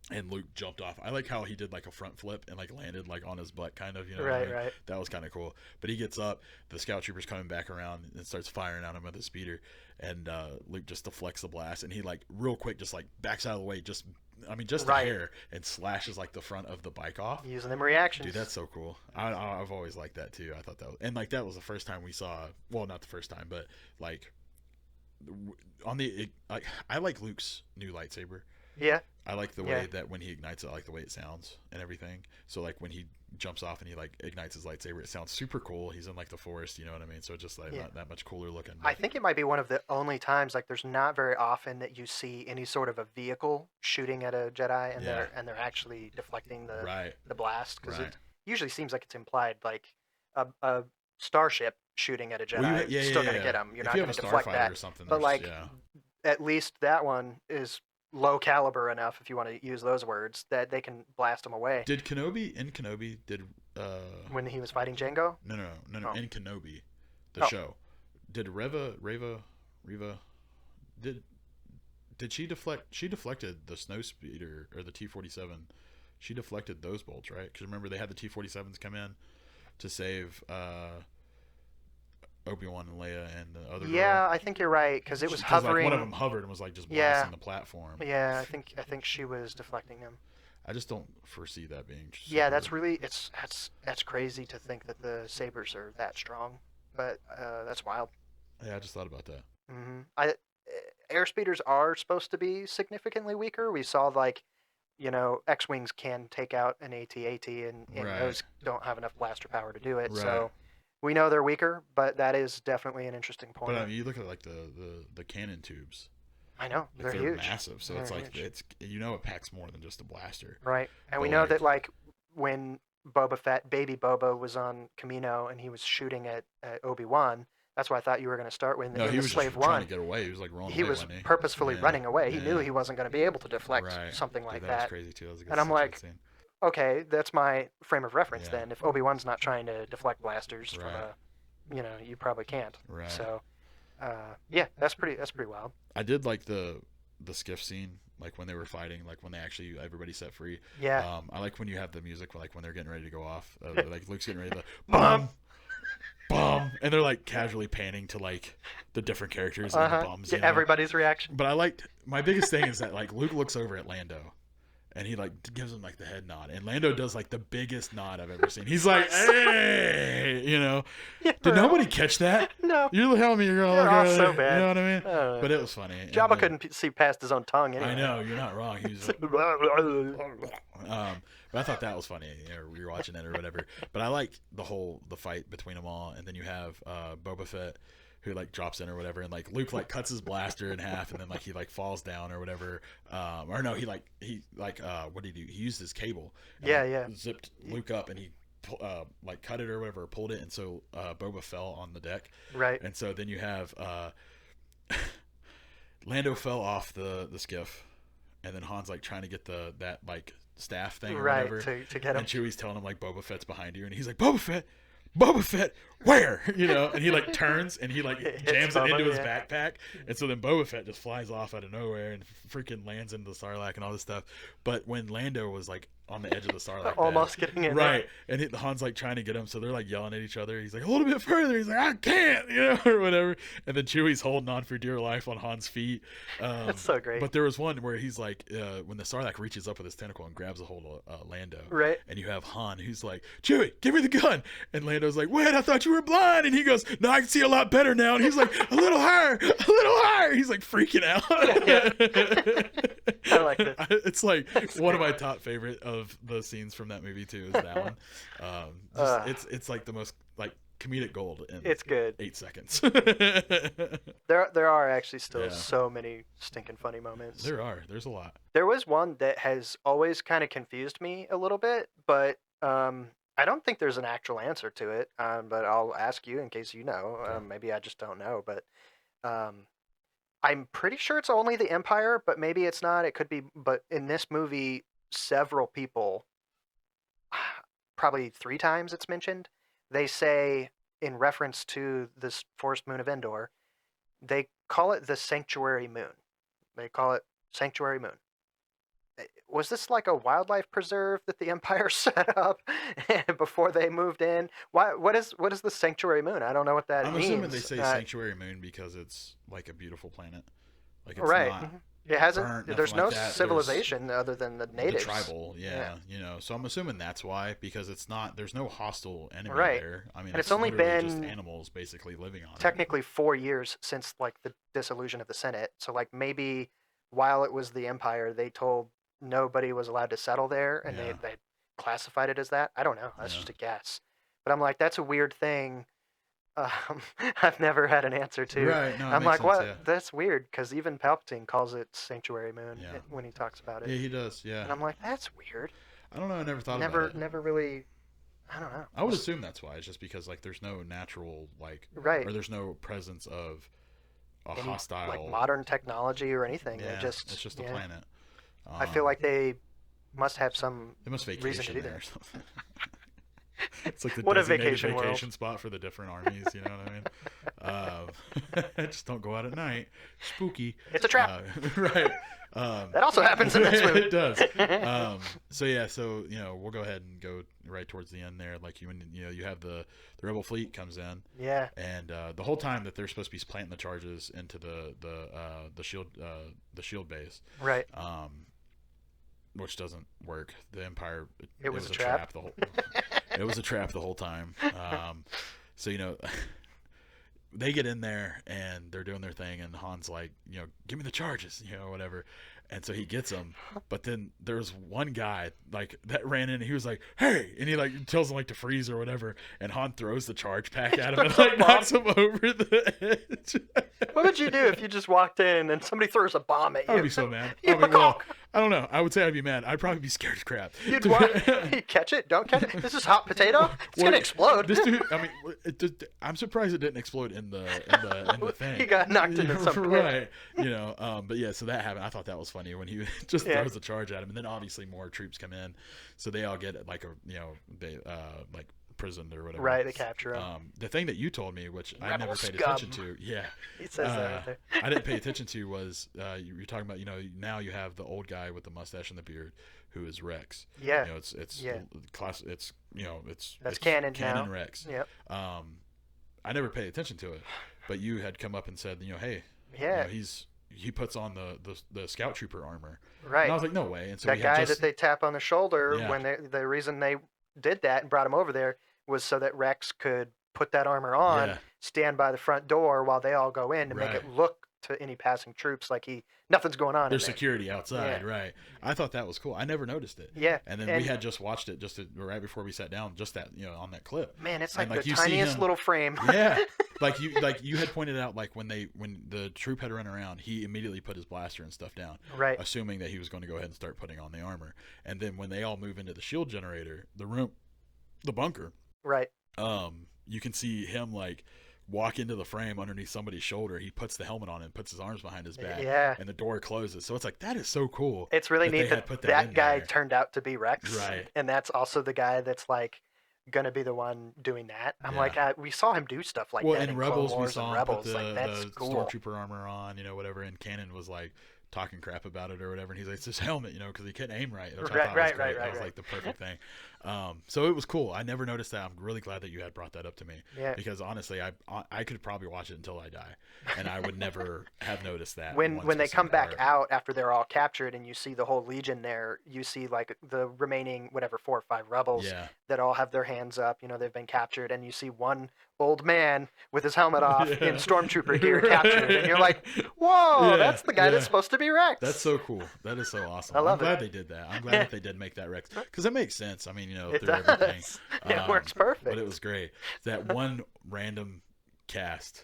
and Luke jumped off. I like how he did like a front flip and like landed like on his butt, kind of. Right, right. That was kind of cool. But he gets up, the scout trooper's coming back around and starts firing at him with the speeder, and Luke just deflects the blast, and he like real quick just like backs out of the way, just Right. a hair, and slashes like the front of the bike off. Using them reactions. Dude, that's so cool. I've always liked that too. I thought that was, and like that was the first time we saw. Well, not the first time, but like I like Luke's new lightsaber. Yeah. I like the Yeah. way that when he ignites it, I like the way it sounds and everything. So like when he jumps off and he like ignites his lightsaber, it sounds super cool. He's in like the forest, you know what I mean? So just like Yeah. not that much cooler looking. I think it might be one of the only times, like there's not very often that you see any sort of a vehicle shooting at a Jedi and Yeah. they're actually deflecting the Right. the blast, because Right. it usually seems like it's implied, like a starship shooting at a Jedi Well, is still going to get them. You're if not you going have to a deflect starfighter that. or something, But there's- like yeah. at least that one is low caliber enough, if you want to use those words, that they can blast them away. Did Kenobi When he was fighting Jango, no Oh. in Kenobi, the Oh. show, did Reva did she deflect? She deflected the snow speeder or the T-47. She deflected those bolts, right? Because remember they had the T-47s come in to save Obi-Wan and Leia and the other yeah, girl. I think you're right, because it was 'Cause, hovering. Like, one of them hovered and was like just Yeah. blasting the platform. Yeah, I think she was deflecting them. I just don't foresee that being. Yeah, that's super- really that's crazy to think that the sabers are that strong, but that's wild. Yeah, I just thought about that. Air speeders are supposed to be significantly weaker. We saw like, X-wings can take out an AT-AT, and Right. those don't have enough blaster power to do it. Right. So we know they're weaker, but that is definitely an interesting point. But I mean, you look at like the cannon tubes. I know Like, they're huge, massive. So They're it's like huge. it packs more than just a blaster. right? And we But, know like- that like when Boba Fett, baby Boba, was on Camino and he was shooting at Obi-Wan. That's why I thought you were going to start with No, in he the was Slave just trying One. to get away. He was like rolling He away, was wasn't he? purposefully Yeah. running away. He knew Yeah. he wasn't going to be able to deflect Right. something Dude, like that was that. crazy too. That was a good And I'm like, scene. Okay, that's my frame of reference Yeah. then. If Obi-Wan's not trying to deflect blasters from Right. you probably can't. Right. So, yeah, that's pretty wild. I did like the skiff scene, like when they were fighting, like when they actually everybody set free. Yeah. I like when you have the music, like when they're getting ready to go off, like Luke's getting ready to bum, bum, and they're like casually panning to like the different characters and the bums. Yeah, you know? everybody's reaction. But I liked my biggest thing is that like Luke looks over at Lando, And he like gives him like the head nod, and Lando does like the biggest nod I've ever seen. He's like, "Hey," you know. Did nobody catch that? No. You tell me you're They're all so bad. You know what I mean? But it was funny. Jabba couldn't see past his own tongue anyway. I know, you're not wrong. He was like, but I thought that was funny. You know, you're watching it or whatever. But I like the fight between them all, and then you have Boba Fett, who like drops in or whatever, and like Luke like cuts his blaster in half, and then like he like falls down or whatever, or no, he what did he do? He used his cable, and zipped Luke up, and he like cut it or whatever, pulled it, and so Boba fell on the deck, right? And so then you have Lando fell off the skiff, and then Han's like trying to get that like staff thing or whatever, to get him, and Chewie's telling him like Boba Fett's behind you, and he's like, Boba Fett, where? You know, and he like turns and he like jams it into his backpack, and so then Boba Fett just flies off out of nowhere and freaking lands into the Sarlacc and all this stuff. But when Lando was like on the edge of the Sarlacc, almost getting in, right, and Han's like trying to get him, so they're like yelling at each other. He's like, a little bit further. He's like, I can't, you know, or whatever. And then Chewie's holding on for dear life on Han's feet. That's so great. But there was one where he's like, when the Sarlacc reaches up with his tentacle and grabs a hold of Lando, right, and you have Han who's like, Chewie, give me the gun, and Lando's like, wait, I thought you were blind, and he goes, no, I can see a lot better now, and he's like, a little higher. He's like freaking out. I like it. It's like one of my top favorite of the scenes from that movie too is that one. It's like the most like comedic gold in it's good 8 seconds. there are actually still so many stinking funny moments. There's a lot. There was one that has always kind of confused me a little bit, but I don't think there's an actual answer to it, but I'll ask you in case you know. Maybe I just don't know, but I'm pretty sure it's only the Empire, but maybe it's not. It could be. But in this movie, several people, probably 3 times it's mentioned, they say, in reference to this forest moon of Endor, they call it the Sanctuary Moon. They call it Sanctuary Moon. Was this like a wildlife preserve that the Empire set up before they moved in? What is the Sanctuary Moon? I don't know what that means. I'm assuming they say Sanctuary Moon because it's like a beautiful planet. Like it's right. not it hasn't. burnt, There's no like that. civilization other than the natives. The tribal, you know. So I'm assuming that's why, because it's not. There's no hostile enemy there. I mean, and it's only been just animals basically living on technically 4 years since like the dissolution of the Senate. So like maybe while it was the Empire, they told nobody was allowed to settle there, and they classified it as that. I don't know. That's just a guess. But I'm like, that's a weird thing. I've never had an answer to. Right. No, I'm like, sense, what? Yeah. That's weird, because even Palpatine calls it Sanctuary Moon when he talks about it. Yeah, he does. Yeah. And I'm like, that's weird. I don't know. I never thought about it. Never really. I don't know. I would assume that's why. It's just because like there's no natural like or there's no presence of a hostile like modern technology or anything. Yeah, it's just a planet. I feel like they must have some vacation reason to do there that. or something. It's like the what a vacation world. spot for the different armies. You know what I mean? Just don't go out at night. Spooky. It's a trap. Right. That also happens in this movie. It does. So you know, we'll go ahead and go right towards the end there. Like you have the rebel fleet comes in. Yeah. And the whole time that they're supposed to be planting the charges into the shield base. Right. Which doesn't work. The Empire. It was a trap. It was a trap the whole time. So you know, they get in there and they're doing their thing, and Han's like, you know, give me the charges, you know, whatever. And so he gets them, but then there's one guy like that ran in and he was like, hey, and he like tells him like to freeze or whatever, and Han throws the charge pack at him and like knocks him over the edge. What would you do if you just walked in and somebody throws a bomb at you? I'd be so mad. I don't know. I would say I'd be mad. I'd probably be scared as crap. You'd catch it? Don't catch it. This is hot potato. It's gonna explode. This dude. I mean, I'm surprised it didn't explode in the thing. He got knocked into something. Right. You know. But yeah. So that happened. I thought that was funny when he just throws the charge at him, and then obviously more troops come in, so they all get like like prisoned or whatever. Right. They capture him. The thing that you told me, which I never paid attention to. Yeah. He says that right there. I didn't pay attention to was you're talking about, you know, now you have the old guy with the mustache and the beard who is Rex. Yeah. You know, it's class. It's that's canon now. Rex. Yep. I never paid attention to it, but you had come up and said, you know, hey, yeah, you know, he puts on the scout trooper armor. Right. And I was like, no way. And so that guy that they tap on the shoulder, Yeah. when the reason they did that and brought him over there was so that Rex could put that armor on, Yeah. stand by the front door while they all go in to make Right. it look to any passing troops like nothing's going on. There's in there. security outside, Yeah. right? I thought that was cool. I never noticed it. Yeah. And then we had just watched it right before we sat down, just that, on that clip. Man, it's And, like the you see tiniest him- little frame. Yeah. Like you had pointed out, like when the troop had run around, he immediately put his blaster and stuff down, Right. assuming that he was going to go ahead and start putting on the armor. And then when they all move into the shield generator, the bunker, Right. you can see him like walk into the frame underneath somebody's shoulder. He puts the helmet on and puts his arms behind his back. Yeah. And the door closes. So it's like, that is so cool. It's really that they neat had that put that in guy there. turned out to be Rex. Right. And that's also the guy that's like going to be the one doing that. I'm Yeah. like, we saw him do stuff like Well, that in Clone Rebels, we Wars saw and him Rebels. put Like, that's the cool. stormtrooper armor on, whatever, and Cannon was like talking crap about it or whatever, and he's like, it's his helmet, because he couldn't aim right, which I thought was great. That was like the perfect thing. So it was cool. I never noticed that. I'm really glad that you had brought that up to me. Yeah. Because honestly, I could probably watch it until I die, and I would never have noticed that. When one they come specific back part. out after they're all captured and you see the whole Legion there, you see like the remaining 4 or 5 rebels Yeah. that all have their hands up, they've been captured, and you see one old man with his helmet off Yeah. in stormtrooper gear Right. captured, and you're like, whoa, Yeah, that's the guy that's yeah. supposed to be Rex. That's so cool. That is so awesome. I love I'm glad it. they did that. I'm glad that they did make that Rex, because it makes sense. I mean, It through does. everything. It works perfect. But it was great. That one random cast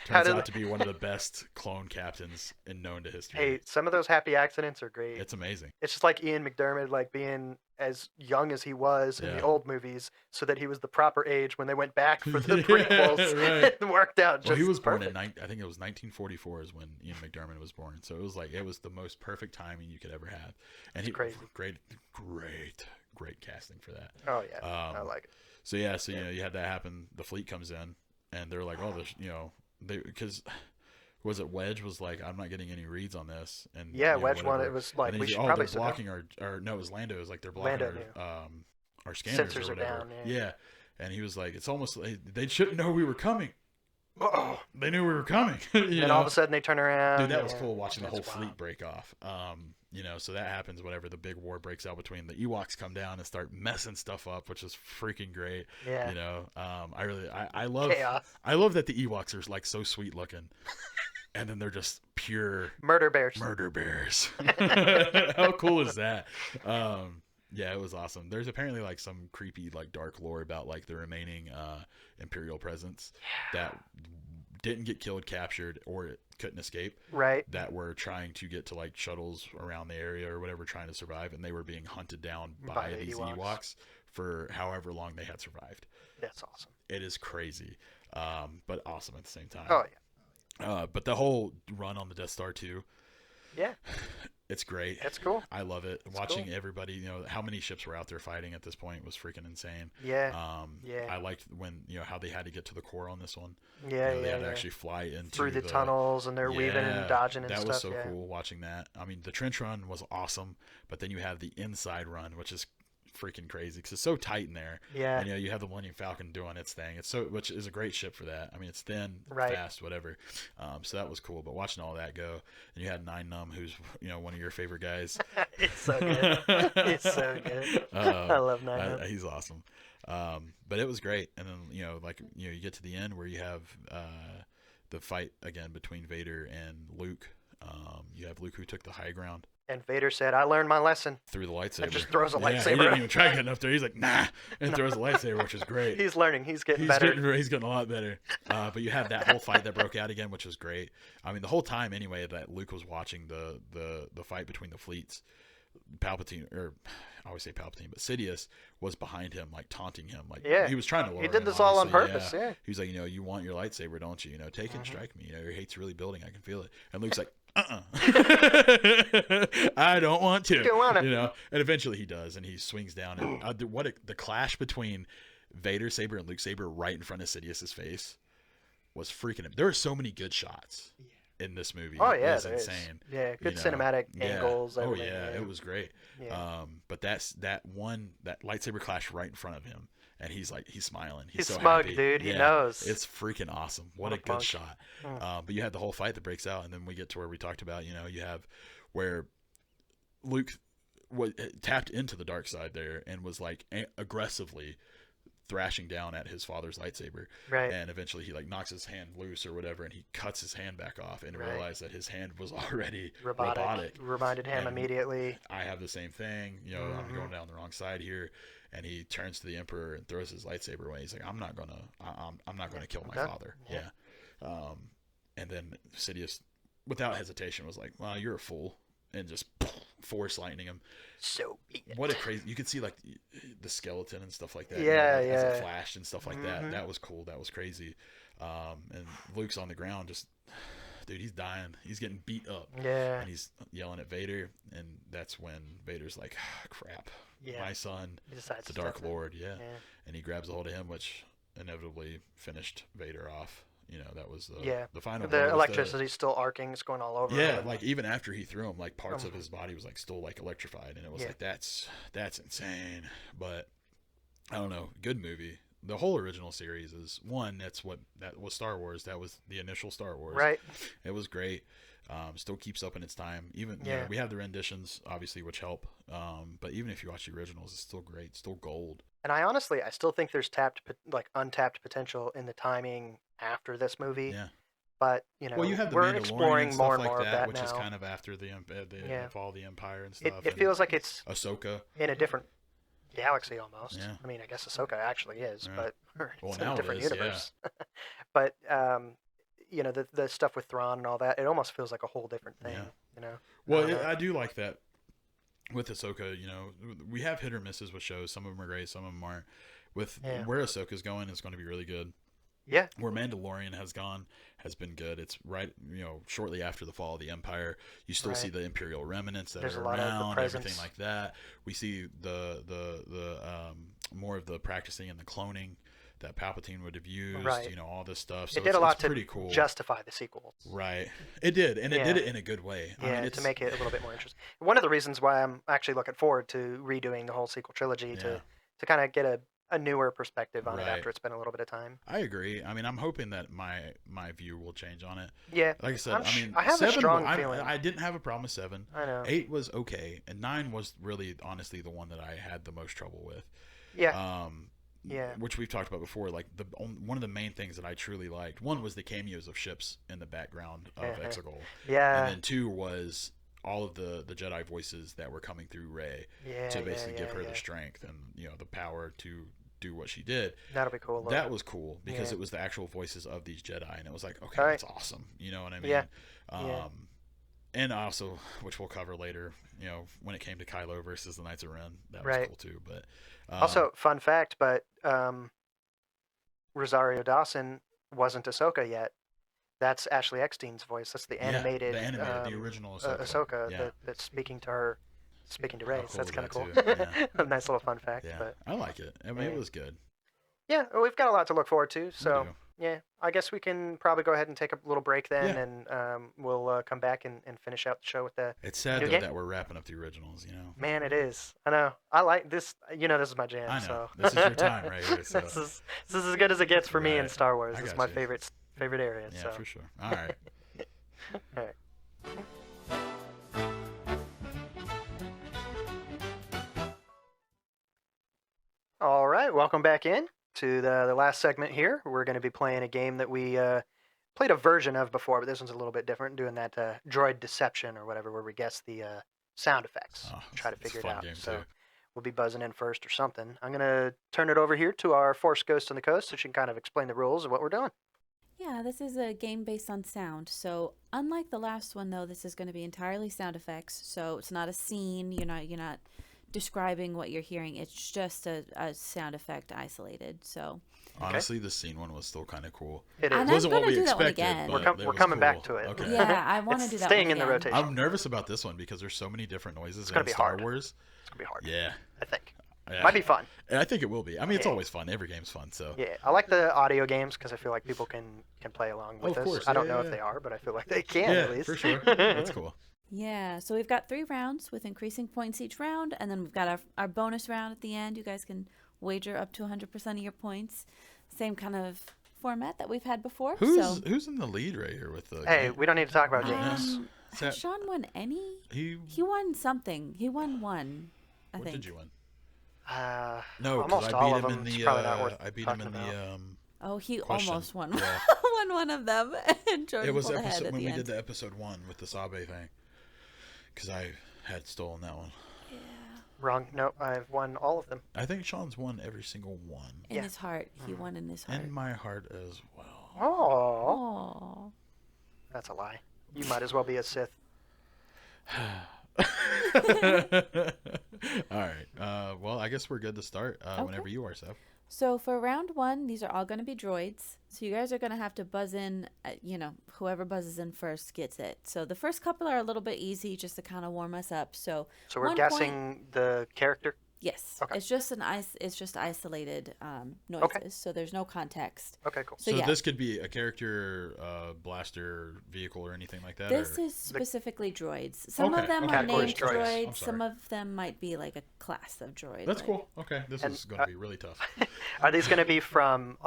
How turns did- out to be one of the best clone captains known to history. Hey, some of those happy accidents are great. It's amazing. It's just like Ian McDermott, like being as young as he was in Yeah. the old movies, so that he was the proper age when they went back for the Yeah, prequels. right. It worked out just Well, he was born perfect. in I think it was 1944 is when Ian McDermott was born. So it was the most perfect timing you could ever have. And It's crazy. Great casting for that. Oh yeah, I Um, like it. So yeah, you had that happen. The fleet comes in, and they're like, because was it Wedge was like, I'm not getting any reads on this, and Yeah, Wedge whatever. wanted. It was like And then we he's should like, probably they're sit down. blocking or no, it was Lando. It was like they're blocking Lando our scanners Sensors or are whatever. down, Yeah, and he was like, it's almost like they shouldn't know we were coming. Oh, They knew we were coming. and all of a sudden they turn around. Dude, that was yeah. cool watching the whole That's wild. fleet break off. So that happens whenever the big war breaks out between the Ewoks come down and start messing stuff up, which is freaking great. Yeah. I love Chaos. I love that the Ewoks are like so sweet looking, and then they're just pure Murder bears. murder bears. How cool is that? Yeah, it was awesome. There's apparently like some creepy like dark lore about like the remaining Imperial presence that didn't get killed, captured, or couldn't escape, Right. that were trying to get to like shuttles around the area or whatever, trying to survive, and they were being hunted down by the these Ewoks. Ewoks for however long they had survived. That's awesome. It is crazy, but awesome at the same time. Oh yeah. But the whole run on the Death Star too, Yeah. it's great. It's cool. I love it. It's Watching cool. everybody, how many ships were out there fighting at this point was freaking insane. Yeah. Yeah. I liked when, how they had to get to the core on this one. Yeah. They Yeah. had to yeah. actually fly into Through the tunnels, and they're weaving and Yeah, dodging and that stuff. was so yeah. cool watching that. I mean, the trench run was awesome, but then you have the inside run, which is freaking crazy because it's so tight in there. Yeah. And you have the Millennium Falcon doing its thing. Which is a great ship for that. I mean, it's thin, Right. fast, whatever. So that was cool. But watching all that go, and you had Nine Numb, who's one of your favorite guys. It's so good. It's so good. I love Nine. He's awesome. But it was great. And then you get to the end where you have the fight again between Vader and Luke. You have Luke who took the high ground And Vader said, "I learned my lesson." through the lightsaber. And just throws a He lightsaber. didn't even try getting up there. He's like, nah, and throws a lightsaber, which is great. He's learning. He's getting better. He's getting a lot better. But you have that whole fight that broke out again, which was great. I mean, the whole time anyway that Luke was watching the fight between the fleets, Palpatine, or I always say Palpatine, but Sidious was behind him, like taunting him. Like Yeah. he was trying to lower He did him, this all on obviously, purpose. Yeah. He was like, you want your lightsaber, don't you? Take it and strike me. Your hate's really building. I can feel it. And Luke's like, I don't want to. Don't wanna. And eventually he does, and he swings down. And the clash between Vader saber and Luke saber right in front of Sidious's face was freaking him. There are so many good shots in this movie. Oh yeah, it was there is. insane. Yeah, good cinematic Yeah. angles. Oh everything, yeah, it was great. Yeah. But that lightsaber clash right in front of him, and he's smiling. He's so smug, happy. dude. He Yeah, knows. it's freaking awesome. What a good punk. shot. But you had the whole fight that breaks out, and then we get to where we talked about. You have where Luke tapped into the dark side there and was like aggressively thrashing down at his father's lightsaber, Right. and eventually he like knocks his hand loose or whatever, and he cuts his hand back off and Right. realized that his hand was already Robotic. robotic. Reminded him And immediately. I have the same thing, I'm going down the wrong side here, and he turns to the Emperor and throws his lightsaber away. He's like, I'm not gonna kill my father. Yeah. And then Sidious, without hesitation, was like, well, you're a fool, and just force lightning him. So be it. What a crazy! You could see like the skeleton and stuff like that. Yeah, as it yeah. flashed and stuff like that. That was cool. That was crazy. And Luke's on the ground, just dude, he's dying. He's getting beat up. Yeah. And he's yelling at Vader, and that's when Vader's like, crap, my son, the Dark Lord, yeah. And he grabs a hold of him, which inevitably finished Vader off. That was the final. The electricity's still arcing. It's going all over. Yeah, like even after he threw him, like parts of his body was like still like electrified, and it was like that's insane. But I don't know, good movie. The whole original series is one. That was Star Wars. That was the initial Star Wars. Right. It was great. Still keeps up in its time. Even we have the renditions, obviously, which help. But even if you watch the originals, it's still great. Still gold. And I still think there's untapped potential in the timing after this movie. Yeah. But well, you have the we're Mandalorian exploring and more stuff and more like of that, that which now. is kind of after the fall of the Empire and stuff. It feels like it's Ahsoka in a different galaxy almost. Yeah. I mean, I guess Ahsoka actually is, but it's in now a different it is, universe. But the stuff with Thrawn and all that, it almost feels like a whole different thing. Well, I do like that with Ahsoka. We have hit or misses with shows. Some of them are great, some of them aren't. With where Ahsoka's going, it's going to be really good. Yeah. Where Mandalorian has gone has been good. It's right, shortly after the fall of the Empire. You still see the Imperial remnants that are around, everything like that. We see the more of the practicing and the cloning that Palpatine would have used. Right. All this stuff. So it did a lot pretty to cool. justify the sequels. Right. It did, and it did it in a good way. Yeah, I mean, to make it a little bit more interesting. One of the reasons why I'm actually looking forward to redoing the whole sequel trilogy to kind of get a newer perspective on it after it's been a little bit of time. I agree. I mean, I'm hoping that my view will change on it. Yeah. Like I said, I have 7, a strong feeling. I didn't have a problem with 7. I know. 8 was okay, and 9 was really, honestly, the one that I had the most trouble with. Yeah. Which we've talked about before. Like one of the main things that I truly liked, one was the cameos of ships in the background of Exegol. Yeah. And then 2 was all of the Jedi voices that were coming through Rey to basically give her the strength and the power to do what she did. That'll be cool. That was cool because it was the actual voices of these Jedi, and it was like, okay, that's awesome. You know what I mean? Yeah. And also, which we'll cover later, when it came to Kylo versus the Knights of Ren, that was cool too. But also, fun fact, but Rosario Dawson wasn't Ahsoka yet. That's Ashley Eckstein's voice. That's the animated, the original Ahsoka that's speaking to her, speaking to Rey. Cool So that's kind of cool. Yeah. A nice little fun fact. Yeah, but, I like it. I mean, it was good. Yeah, well, we've got a lot to look forward to. So, yeah, I guess we can probably go ahead and take a little break then, and we'll come back and finish out the show with the. It's sad new though game. that we're wrapping up the originals. Man, it is. I know. I like this. This is my jam. I know. So. This is your time right here. So. this is as good as it gets for me in Star Wars. This is my you. favorite area. Yeah, so. for sure. All right. All right. All right, welcome back in to the last segment here. We're going to be playing a game that we played a version of before, but this one's a little bit different, doing that droid deception or whatever, where we guess the sound effects, try to figure it out. So we'll be buzzing in first or something. I'm going to turn it over here to our Force Ghost on the Coast so she can kind of explain the rules of what we're doing. Yeah, this is a game based on sound. So unlike the last one, though, this is going to be entirely sound effects. So it's not a scene. You're not describing what you're hearing. It's just a sound effect isolated. So honestly, the scene one was still kind of cool. It is. And It wasn't I'm what gonna we do that one expected. again. But we're coming back to it. Okay. Yeah, I want to do that. Staying one in the again. rotation. I'm nervous about this one because there's so many different noises gonna in be Star hard. Wars. It's going to be hard. Yeah. I think. Yeah. Might be fun. I think it will be. I mean, it's always fun. Every game's fun. So. Yeah, I like the audio games because I feel like people can play along with of us. course. I don't know if they are, but I feel like they can at least. for sure. That's cool. Yeah, so we've got 3 rounds with increasing points each round, and then we've got our bonus round at the end. You guys can wager up to 100% of your points. Same kind of format that we've had before. Who's in the lead right here with the? Hey, game? we don't need to talk about games. Has Sean won any? He won something. He won one, I what think. did you win? Almost No, because I all beat of him them. in It's the. probably not worth I beat him in talking about. Oh, he question. almost won. Yeah. won one of them, and Jordan It was pulled ahead episode at when the we end. did the episode 1 with the Sabe thing, because I had stolen that one. Yeah. Wrong. No, I've won all of them. I think Sean's won every single one. In his heart, he won in his heart. In my heart as well. Oh, Oh. that's a lie. You might as well be a Sith. All right. Well, I guess we're good to start whenever you are, Seth. So for round 1, these are all going to be droids. So you guys are going to have to buzz in. Whoever buzzes in first gets it. So the first couple are a little bit easy, just to kind of warm us up. So we're 1 guessing point, the character. yes, Okay. it's just isolated noises. Okay. So there's no context. Okay, cool. So, So yeah, this could be a character, blaster, vehicle, or anything like that? this or? is specifically droids. Some Okay, of them okay. are Category's named droids. droids. I'm Some sorry. of them might be like a class of droid. That's like- cool. Okay, this And, is going to be really tough. Are these going to be from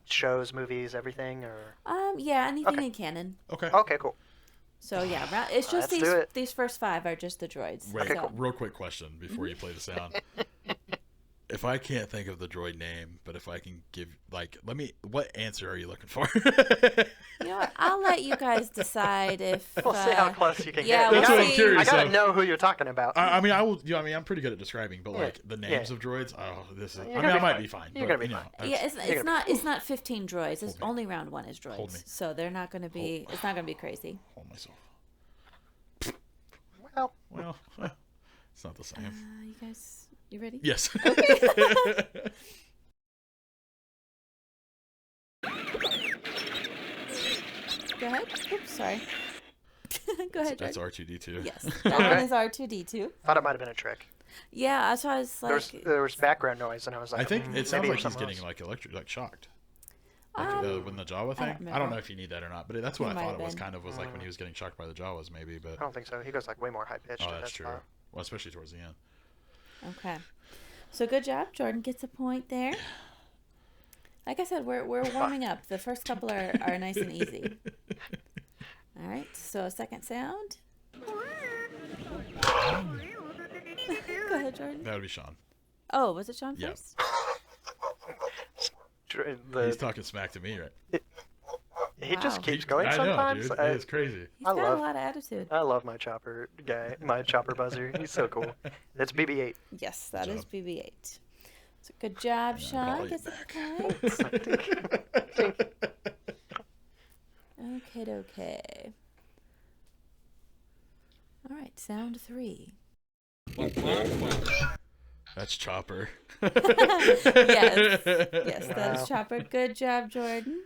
shows, movies, everything, or? Yeah, anything Okay. in canon. Okay. Okay, cool. So yeah, it's just Let's do it. these first 5 are just the droids. Wait, so. real quick question before you play the sound. If I can't think of the droid name, but if I can give, what answer are you looking for? You know what? I'll let you guys decide if. We'll see how close you can yeah, get. we'll That's what I'm see. curious. I gotta of. know who you're talking about. I mean, I will. Yeah, I mean, I'm pretty good at describing, but Yeah, like the names yeah. of droids. Oh, this is. You're I gonna mean, I be might fine. be fine. You're but, gonna be fine. Yeah, it's not 15 droids. It's Hold me. only round 1 is Hold me. droids, so they're not going to be. It's not going to be crazy. Hold myself. Well, Well, it's not the same. You guys, you ready? Yes. Go ahead. Oops, sorry. Go ahead, That's Jordan. R2D2. Yes, that one is R2D2. thought it might have been a trick. Yeah, that's why I was like. There was background noise, and I was like, I think maybe it sounds it's like he's something getting else. like shocked. When the Jawa thing. I don't remember. know if you need that or not, but that's He what I might thought have it was. been. Kind of was like when he was getting shocked by the Jawas, maybe. But I don't think so. He goes like way more high pitched. oh, that's true. Well, especially towards the end. Okay. So good job. Jordan gets a point there. Like I said, we're warming up. The first couple are nice and easy. All right. So second sound. Go ahead, Jordan. That would be Sean. Oh, was it Sean Yeah. first? He's talking smack to me, right? He just Wow. keeps going I sometimes. know, dude. It's crazy. He's I got love- a lot of attitude. I love my chopper guy, my chopper buzzer. He's so cool. That's BB-8. Yes, that Good is job. BB-8. So good job, Yeah, Sean. I'll Gets a eat point. Okay. All right, sound 3. That's Chopper. Yes, that Wow. is Chopper. Good job, Jordan.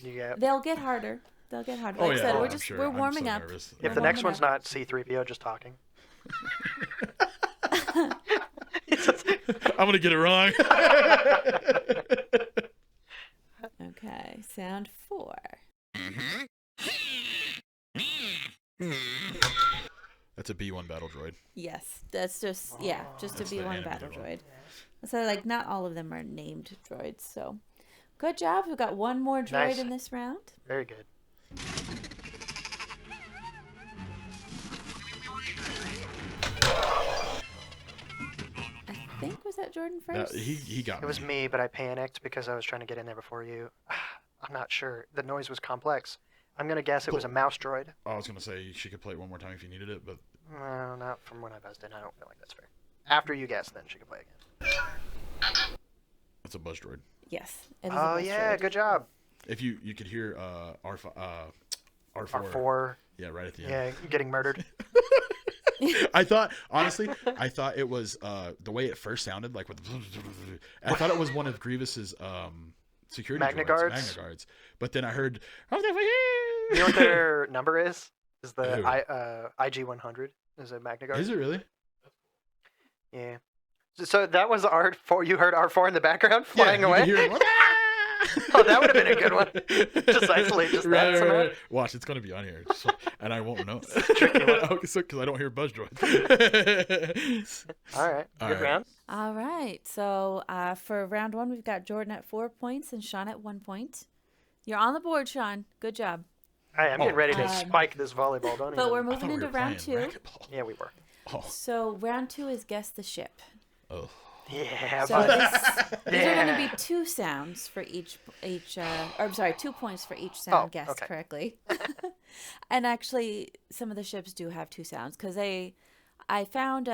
You got. They'll get harder. Like Oh I yeah, said, oh, we're I'm just sure. we're I'm warming so up. nervous. If We're the next warming one's up. not C-3PO just talking. I'm gonna get it wrong. Okay, sound 4. That's a B1 battle droid. Yes, that's just just to That's be the one animated battle one. droid. So like not all of them are named droids. So good job. We've got one more droid Nice. in this round. Very good. I think was that Jordan That, first? he got It was me. me, but I panicked because I was trying to get in there before you. I'm not sure. The noise was complex. I'm gonna guess it was a mouse droid. I was gonna say she could play it one more time if you needed it, but No, not from when I buzzed in. I don't feel like that's fair. After you guess, then she can play again. it's a buzz droid. Yes. It is a Oh bus yeah, droid. good job. If you could hear R4, R4. yeah, right at the end. Yeah, getting murdered. I thought honestly, it was the way it first sounded like with. I thought it was one of Grievous's security Magna droids, Guards? Magna Guards. But then I heard. You know what their number is? Is the Who? IG-100? Is it Magna Guard? Is it really? Yeah. So that was R4. You heard R4 in the background Yeah, flying you away. could hear it. Oh, that would have been a good one. Just isolate just that somehow. Right. Watch, it's gonna be on here, and I won't know. Tricky one. Because I don't hear buzz droids. All right, All good right. round. All right. So for round one, we've got Jordan at 4 points and Sean at 1 point. You're on the board, Sean. Good job. I'm getting ready to Um, spike this volleyball. Don't But even. we're I moving thought we into were round playing 2. racquetball. Yeah, we were. Oh. So round 2 is guess the ship. Oh. Yeah, So but these are going to yeah. be 2 sounds for each or I'm sorry, 2 points for each sound guessed okay. correctly. And actually, some of the ships do have 2 sounds because I found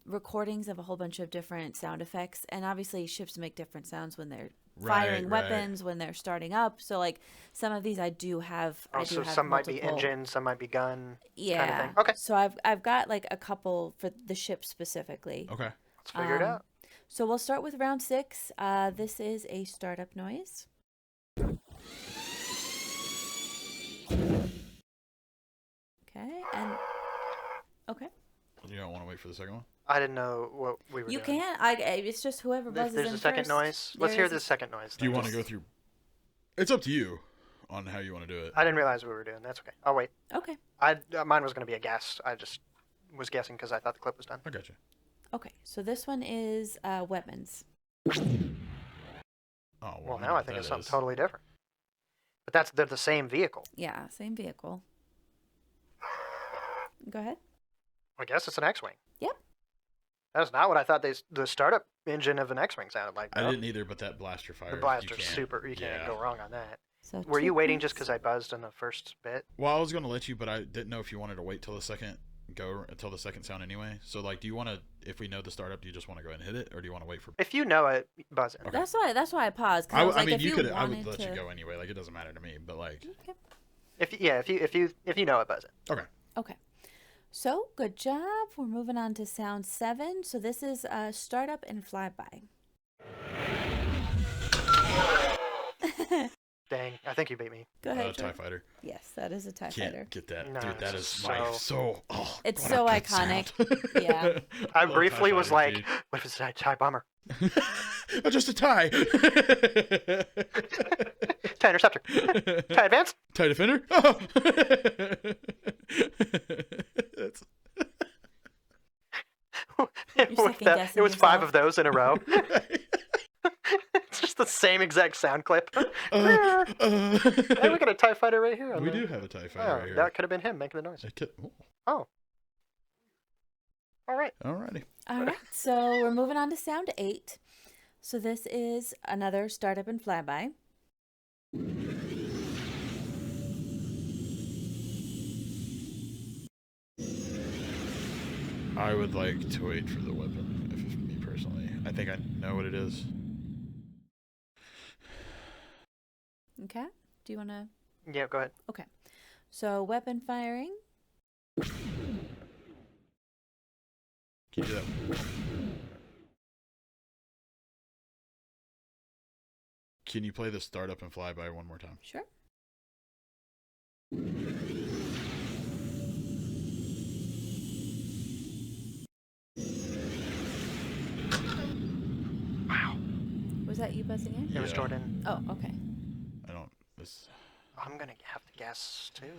recordings of a whole bunch of different sound effects, and obviously ships make different sounds when they're firing Right. weapons, when they're starting up. So like some of these I do have. I do Also, have some might be multiple. engine, some might be gun. Yeah. thing. Okay. So I've got like a couple for the ship specifically. Okay. Let's figure it out. So we'll start with round 6. This is a startup noise. Okay, and okay, You don't want to wait for the second one? I didn't know what we were you doing. can. It's just whoever If buzzes there's in a second first. noise, let's There hear is a- the second noise. Do you then. want to go through? It's up to you on how you want to do it. I didn't realize what we were doing. That's okay. I'll wait. Okay, Mine was going to be a guess. I just was guessing because I thought the clip was done. I got you. okay. So this one is weapons. Oh, Well, I now know I what think that it's something is. totally different. But they're the same vehicle. Yeah, same vehicle. Go ahead. I guess it's an X-wing. Yep. That's not what I thought the startup engine of an X-wing sounded like. I though. didn't either, but that blaster fire. The you blaster's can't- super. You yeah. can't go wrong on that. So Were 2 you waiting just points. because I buzzed in the first bit? Well, I was gonna let you, but I didn't know if you wanted to wait till the second until the second sound anyway. So like, do you want to? If we know the startup, do you just want to go ahead and hit it, or do you want to wait for? If you know it, buzz in. Okay. That's why I paused. 'Cause I was like, mean, if you could. wanted I would let to... you go anyway. Like, it doesn't matter to me. But like, Okay. If you know it, buzz in. okay. Okay. So, good job. We're moving on to sound 7. So this is startup and flyby. Dang, I think you beat me. Go ahead. TIE Jordan. fighter. Yes, that is a TIE Can't fighter. get that, No, dude. That is it's my so- Oh, It's what so a good iconic. sound. Yeah. I love briefly TIE was fighters, like, what if it's a TIE bomber? Oh, just a tie. TIE interceptor. TIE advance. Tie defender. Oh. That's, It was second-guessing 5 yourself. of those in a row. It's just the same exact sound clip. Hey, we got a TIE fighter right here. we do have a TIE fighter Oh, right here. that could have been him making the noise. Oh, All right. alrighty. All right. So we're moving on to sound 8. So this is another startup and flyby. I would like to wait for the weapon, if me personally. I think I know what it is. Okay. Do you want to? Yeah, go ahead. So weapon firing. Can you do that? Can you play the startup and flyby one more time? Sure. Wow. Was that you buzzing in? It was Yeah. Jordan. Oh, okay. I don't. This. I'm going to have to guess, too.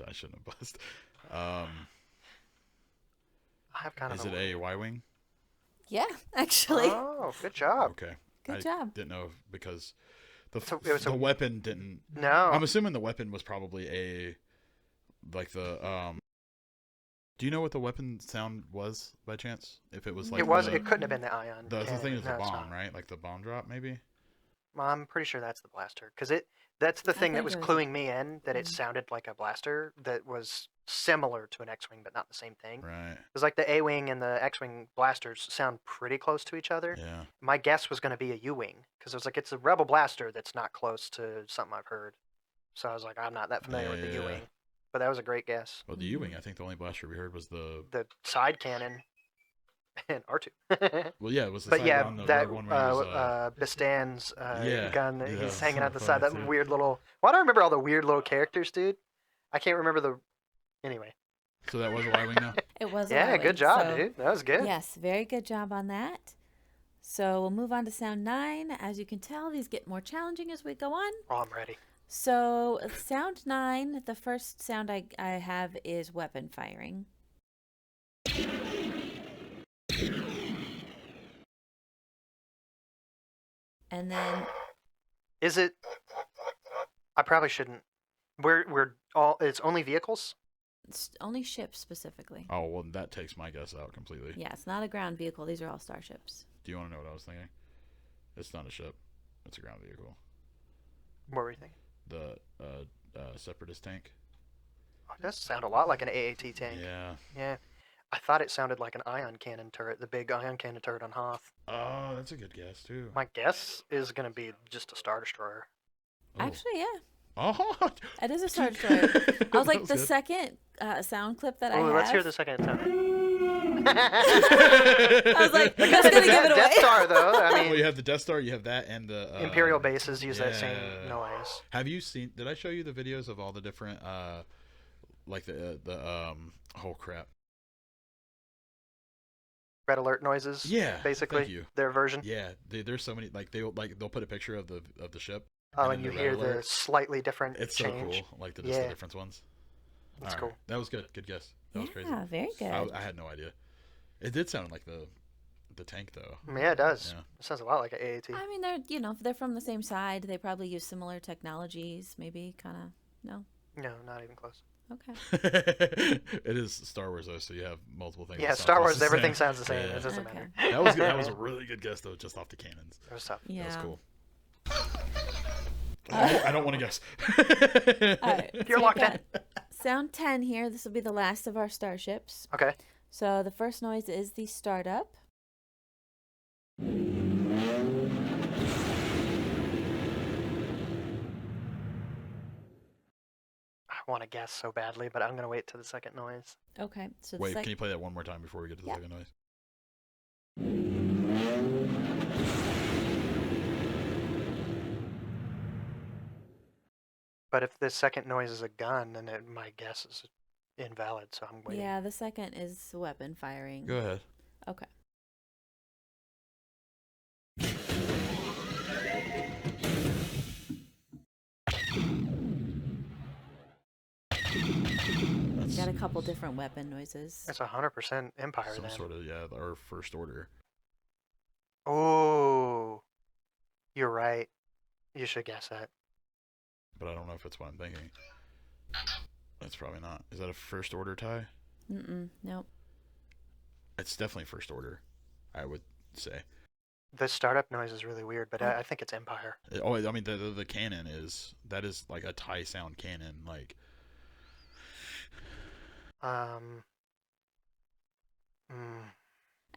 I shouldn't have buzzed. I have kind of Is it a Y-wing? Yeah, actually. Oh, good job. Okay. Good I job. Didn't know because So it was the a- weapon didn't. No. I'm assuming the weapon was probably a like the. Do you know what the weapon sound was by chance? If it was like It couldn't have been the ion. the cannon. thing is the No, it's bomb, not. right? Like the bomb drop, maybe. I'm pretty sure that's the blaster. Because that's the I thing that think was it was cluing me in, that it Mhm. sounded like a blaster that was similar to an X-Wing, but not the same thing. Right. Because like the A-Wing and the X-Wing blasters sound pretty close to each other. Yeah. My guess was going to be a U-Wing. Because it was like, it's a Rebel blaster that's not close to something I've heard. So I was like, I'm not that familiar with the Yeah. U-Wing. But that was a great guess. Well, the U-wing. I think the only blaster we heard was the. The side cannon and R2. Well, yeah, it was the But side yeah, one, the that rogue one where he was, Bistan's yeah, gun, yeah, he's hanging so out the side. funny, That too. weird little. Why do I remember all the weird little characters, dude? I can't remember the. Anyway, So that was a Y-wing now? It was a Yeah, Y-wing. good job, So, dude. That was good. yes, very good job on that. So we'll move on to sound 9. As you can tell, these get more challenging as we go on. Oh, I'm ready. So sound 9, the first sound I have is weapon firing. And then Is it? I probably shouldn't. We're all. It's only vehicles. it's only ships specifically. Oh, well, that takes my guess out completely. Yeah, it's not a ground vehicle. These are all starships. Do you want to know what I was thinking? It's not a ship. It's a ground vehicle. What were you thinking? The Separatist tank. Oh, it does sound a lot like an AAT tank. Yeah. Yeah. I thought it sounded like an ion cannon turret, the big ion cannon turret on Hoth. Oh, that's a good guess, too. My guess is going to be just a Star Destroyer. Oh. Actually, yeah. Oh! It is a Star Destroyer. I was like, That the good. second sound clip that I Oh, have. let's hear the second time. I was like, They that's got going to the give it away. Death Star, though. I Well, mean, you have the Death Star, you have that, and the... Imperial bases use that yeah. same noise. Have you seen... Did I show you the videos of all the different, like oh, crap. Red alert noises. Yeah, Basically, thank you. their version. Yeah, there's so many, they'll put a picture of the ship. Oh, and and then you the hear red the alert. slightly different It's change. so cool, like just the Yeah. different ones. That's All cool. right. That was good. Good guess. That was crazy. Yeah, very good. I had no idea. It did sound like the tank though. Yeah, it does. Yeah. It sounds a lot like an AAT. I mean, they're from the same side. They probably use similar technologies. Maybe kind of. No. No, not even close. Okay. It is Star Wars though, so you have multiple things. Yeah, that sound Star close Wars, to the everything same. sounds the same. Yeah. It doesn't Okay. matter. That was good. That was a really good guess though, just off the cannons. It was tough. Yeah. That was cool. Uh, I don't want to guess. All right. You're so locked we've in. got Sound 10 here. This will be the last of our starships. Okay. So the first noise is the startup. I want to guess so badly, but I'm going to wait till the second noise. Okay. So the Wait, sec- can you play that one more time before we get to the Yeah. second noise? But if the second noise is a gun, then my guess is invalid, so I'm waiting. Yeah, the second is weapon firing. Go ahead. Okay. That's Got a couple different weapon noises. It's 100% Empire some then. sort of or first order. Oh, you're right. You should guess that. But I don't know if it's what I'm thinking. That's probably not. Is that a first order tie? Nope. It's definitely first order, I would say. The startup noise is really weird, but I think it's Empire. Oh, I mean the cannon is like a tie sound cannon, like.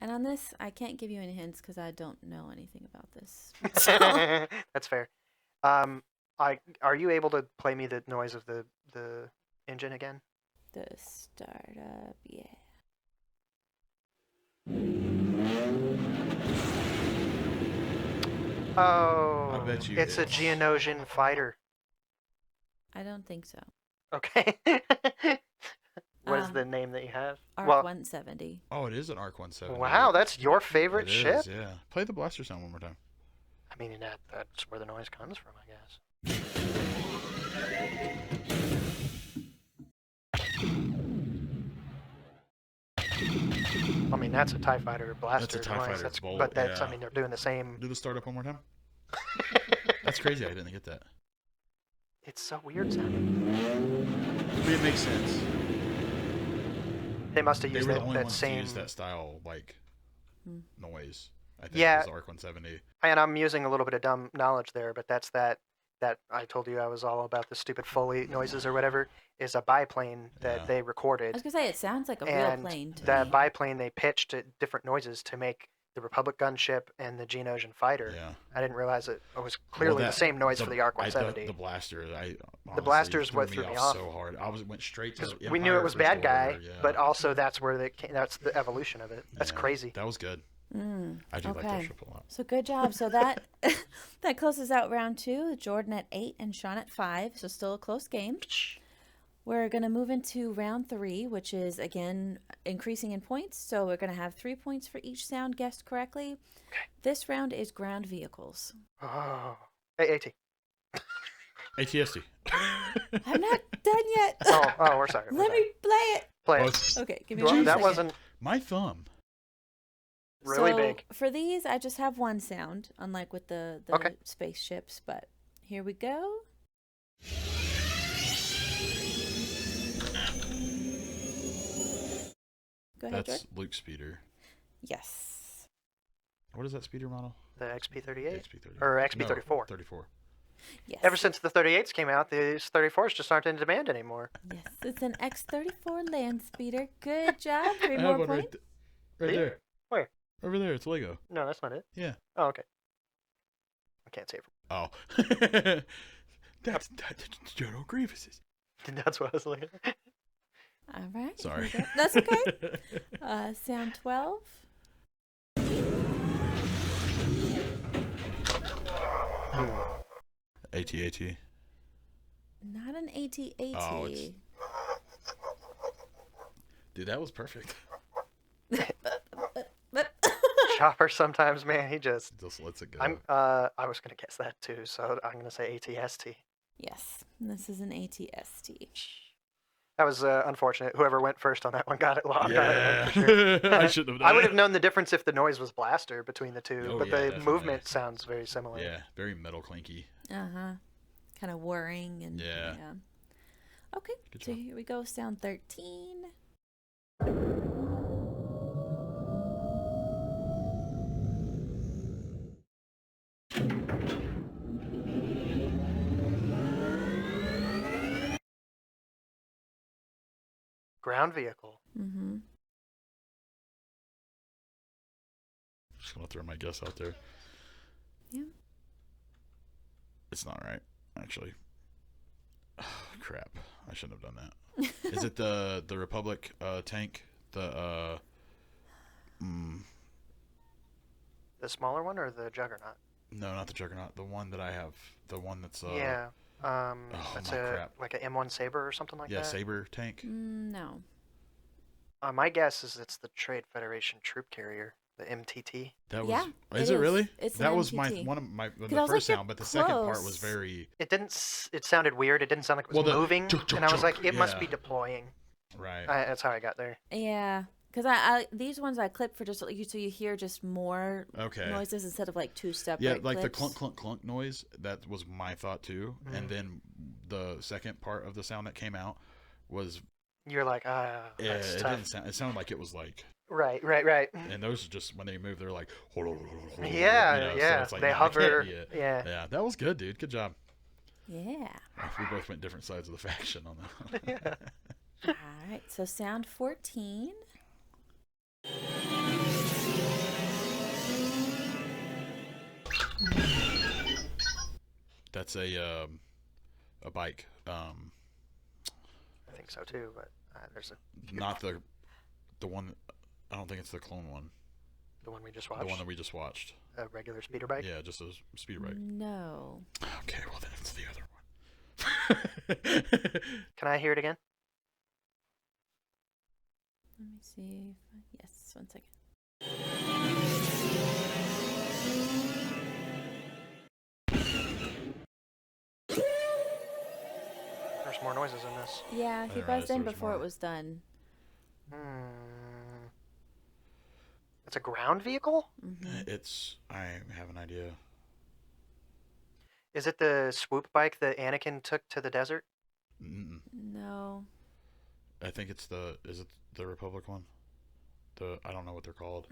And on this, I can't give you any hints because I don't know anything about this. That's fair. Are you able to play me the noise of the engine again? The startup, yeah. Oh, I bet you it's a it's- Geonosian fighter. I don't think so. Okay. What is Um, the name that you have? ARC Well, 170. Oh, it is an ARC 170. wow, that's your favorite It ship? is, yeah. Play the blaster sound one more time. I mean, that's where the noise comes from, I guess. I mean, that's a TIE fighter blaster TIE noise. fighter That's, bolt, but that's, I yeah. mean, they're doing the same. Do the startup one more time. That's crazy. I didn't get that. It's so weird sounding. But it makes sense. They must have They used were the only that ones to same. use that style like Hmm. noise. I think Yeah. it was the ARC 170. And I'm using a little bit of dumb knowledge there, but that's that I told you I was all about the stupid Foley noises or whatever, is a biplane that Yeah. they I recorded. was going to say, it sounds like a real And plane to that me. biplane they pitched at different noises to make the Republic gunship and the Geonosian fighter. Yeah. I didn't realize it was clearly the that- same noise for the ARC 170. The blaster. The blaster's what threw threw me off. so hard. Went straight to Because the we knew it Empire was First bad guy, Order, yeah. but also that's where that's the evolution of it. That's Yeah, crazy. That was good. Mm, I do like that okay. ship a lot. So good job. So that that closes out round 2. Jordan at 8 and Sean at 5. So still a close game. We're going to move into round 3, which is again increasing in points. So we're going to have 3 points for each sound guessed correctly. Okay. This round is ground vehicles. Oh. AAT. ATST. I'm not done yet. Oh, we're sorry. Let me play it. Play Oh, it. Okay, give me Well, 1 that second. wasn't My thumb. really so big. For these, I just have one sound, unlike with the Okay. spaceships. But here we go. Go ahead, That's George. Luke's speeder. Yes. What is that speeder model? The XP38? XP30. Or XP34. No, 34. Yes. Ever since the 38s came out, these 34s just aren't in demand anymore. Yes, it's an X34 land speeder. Good job. 3 I more have one points. right See? there. Where? Over there. It's Lego. No, that's not it. Yeah. Oh, okay. I can't say it. Oh. That's General Grievous's. That's what I was looking at. All right. Sorry. here we go. That's okay. Sound 12. AT-AT. Not an AT-AT. Oh, it's- Dude, that was perfect. Chopper sometimes, man, he just. Just lets it go. I was gonna guess that too, so I'm gonna say ATST. Yes, this is an AT-ST. That was unfortunate. Whoever went first on that one got it locked. Yeah. For sure. I shouldn't have done I would it. have known the difference if the noise was blaster between the two, Oh, but yeah, the definitely. movement sounds very similar. Yeah, very metal clinky. Uh-huh. Kind of whirring and Yeah. Okay, Good so job. here we go. Sound 13. Ground vehicle. Mm-hmm. Just gonna throw my guess out there. Yeah. It's not right, actually. Crap. I shouldn't have done that. Is it the Republic tank? The The smaller one or the Juggernaut? no, not the Juggernaut. The one that I have. The one that's Yeah. oh, That's my a crap. like an M1 Saber or something like yeah, that. Saber tank. No. My guess is it's the Trade Federation troop carrier, the MTT. That was. Yeah, Is it it is. really? It's that an was my MTT. one of my the 'Cause I was first like, you're sound, but the second part was close. very It didn't. It sounded weird. It didn't sound like it was Well, the moving, chuk, chuk, and I was chuk, like, it must be yeah. deploying. right. That's how I got there. Yeah, because I these ones I clip for just so you hear just more Okay. noises instead of like 2 separate. Yeah, like the clips. clunk clunk clunk noise. That was my thought too. Mhm. And then the second part of the sound that came out was You're like, yeah, that's it tough. didn't sound. It sounded like it was like. Right. And those are just when they move, they're like. Yeah, so yeah. it's like, They no, I can't hover. be it. Yeah. Yeah, that was good, dude. Good job. Yeah. We both went different sides of the faction on that. Yeah. All right. So sound 14. That's a bike. I think so too, but there's Not the one. I don't think it's the clone one. the one we just watched. The one that we just watched. A regular speeder bike. Yeah, just a speeder bike. No. Okay, well then it's the other one. Can I hear it again? Let me see. Yes, 1 second. There's more noises in this. Yeah, he There buzzed is, in there's before more. it was done. It's a ground vehicle? Mm-hmm. It's. I have an idea. Is it the swoop bike that Anakin took to the desert? Mm-mm. No. I think it's the. Is it the Republic one? I don't know what they're called.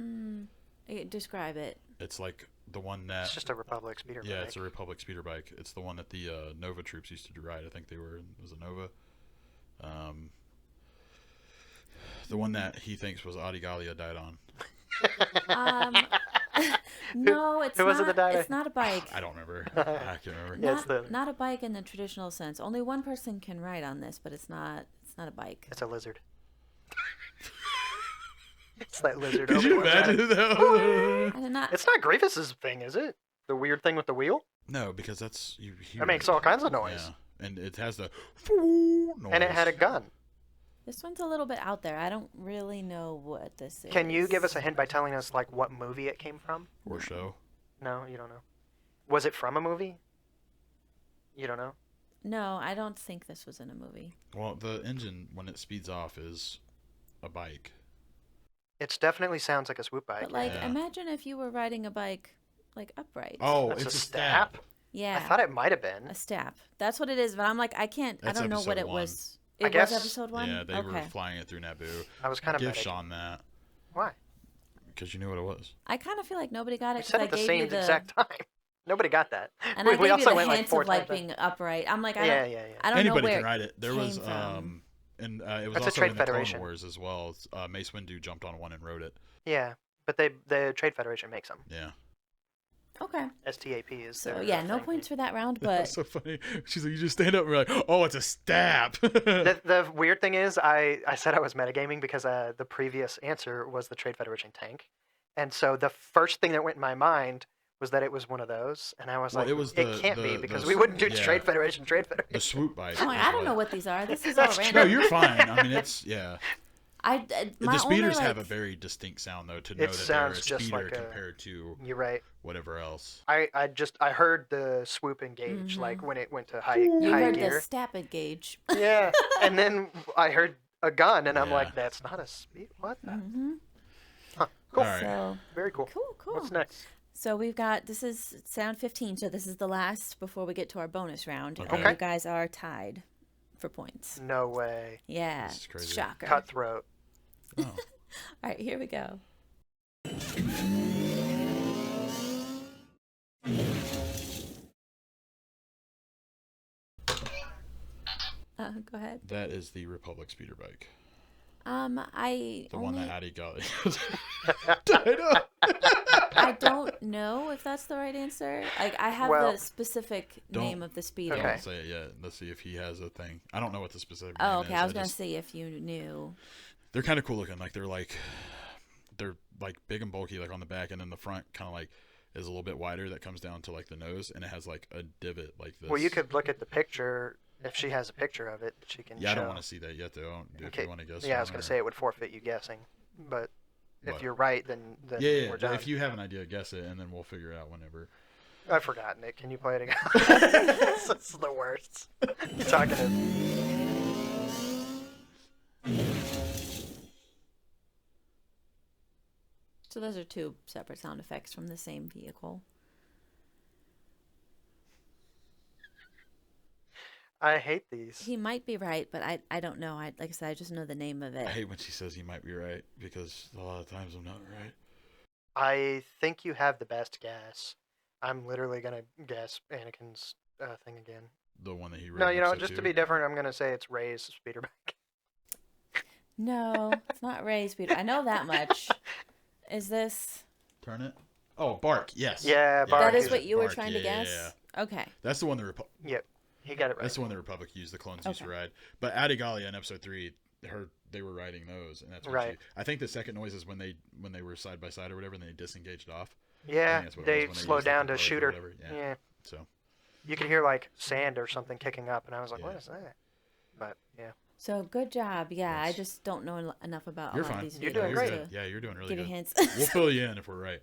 Describe it. It's like the one that. It's just a Republic speeder bike. Yeah, it's a Republic speeder bike. It's the one that the Nova troops used to ride. I think it was a Nova. The one that he thinks was Adigalia died on. No, it's who was it not. that died? It's not a bike. I don't remember. I can't remember. Yeah, it's Not a bike in the traditional sense. Only one person can ride on this, but it's not. It's not a bike. It's a lizard. It's that lizard. Could you Obi-Wan guy. imagine that? I did not. It's not Grievous's thing, is it? The weird thing with the wheel? No, because that's you hear That makes it. all kinds of noise. Yeah, and it has the noise. And it had a gun. This one's a little bit out there. I don't really know what this is. Can you give us a hint by telling us like what movie it came from? or show. No, you don't know. Was it from a movie? You don't know? No, I don't think this was in a movie. Well, the engine when it speeds off is a bike. It definitely sounds like a swoop bike. But like, Yeah. imagine if you were riding a bike like upright. Oh, That's it's a a stap? Yeah. I thought it might have been. A stap. That's what it is. But I'm like, I That's don't know what episode it one. was. I It guess- was episode 1? Yeah, they okay. were flying it through Naboo. I was kind of Give mad at you. Sean that Why? because you knew what it was. I kind of feel like nobody got We it said because I it the gave same you the exact time. Nobody got that. and we I gave also you the went like hints 4 of like times. being upright. I'm like, I Yeah, don't, yeah, yeah. I don't Anybody know where can ride it. There was came from. and it was That's a also Trade in the Federation. Clone Wars as well. Mace Windu jumped on one and rode it. Yeah, but the Trade Federation makes them. Yeah. Okay. STAP is So their yeah, no thing. points for that round, That's but so funny. She's like, you just stand up and we're like, oh, it's a stab. The weird thing is, I said I was metagaming because the previous answer was the Trade Federation tank, and so the first thing that went in my mind was that it was one of those, and I was Well, like, it was it can't be the because we wouldn't do yeah. Trade Federation. The swoop bike. I'm like, was I don't know what these are. This is That's all true. No, random. you're fine. I mean, it's yeah. My The speeders only, have a like- very distinct sound though to know It that they're sounds a just speeder like a- compared to You're right. whatever else. I heard the swoop engage like when it went to high You high heard gear. the stap gauge. Yeah, and then I heard a gun, and I'm Yeah. like, that's not a speed. What? Mm-hmm. Huh. Cool. All right. So Very cool. cool. What's next? So we've got, this is sound 15, so this is the last before we get to our bonus round. Okay. And you guys are tied for points. No way. Yeah. This is crazy. Shocker. Cutthroat. Oh. All right, here we go. Go ahead. That is the Republic speeder bike. I The one only, that Addie got. Tied up. I don't know if that's the right answer. Like, I have Well, the specific don't- name of the speeder. Okay. Don't say it yet. Let's see if he has a thing. I don't know what the specific Oh, name okay. is. I was gonna just- see if you knew. They're kind of cool looking. They're like big and bulky like on the back, and then the front kind of like is a little bit wider that comes down to like the nose, and it has like a divot like this. Well, you could look at the picture. If she has a picture of it, she can Yeah, I show. don't want to see that yet though. If Okay. you want to guess. Yeah, I was one going to or- say it would forfeit you guessing. But if What? you're right, then Yeah, we're yeah. done. If you have an idea, guess it, and then we'll figure it out whenever. I've forgotten it. Can you play it again? this is the worst. You're talking to... So those are two separate sound effects from the same vehicle. I hate these. He might be right, but I don't know. Like I said, I just know the name of it. I hate when she says he might be right because a lot of times I'm not right. I think you have the best guess. I'm literally going to guess Anakin's thing again. The one that he wrote. No, in you know, episode just to 2. be different, I'm going to say it's Rey's speeder bike. No, it's not Ray Speeder. I know that much. Is this? Turn it. Oh, Bark. Yes. Yeah, Bark That is is what you were Bark, trying to yeah, guess? yeah. Okay. That's the one the Yep, he got it right. That's the one the Republic used. The clones used to Okay. ride. But Adigalia in episode 3, they were riding those, and that's when Right. I think the second noise is when they were side by side or whatever, and they disengaged off. Yeah, that's what it they was when they slowed used, like, down the to bird or shoot her. whatever, yeah. Yeah, So you could hear like sand or something kicking up, and I was like, Yeah. "What is that?" But yeah, So good job. Yeah, I Yes. just don't know enough about you're a lot fine. of these You're vehicles doing You're great. good. Yeah, you're doing really give you good. hints. We'll fill you in if we're right.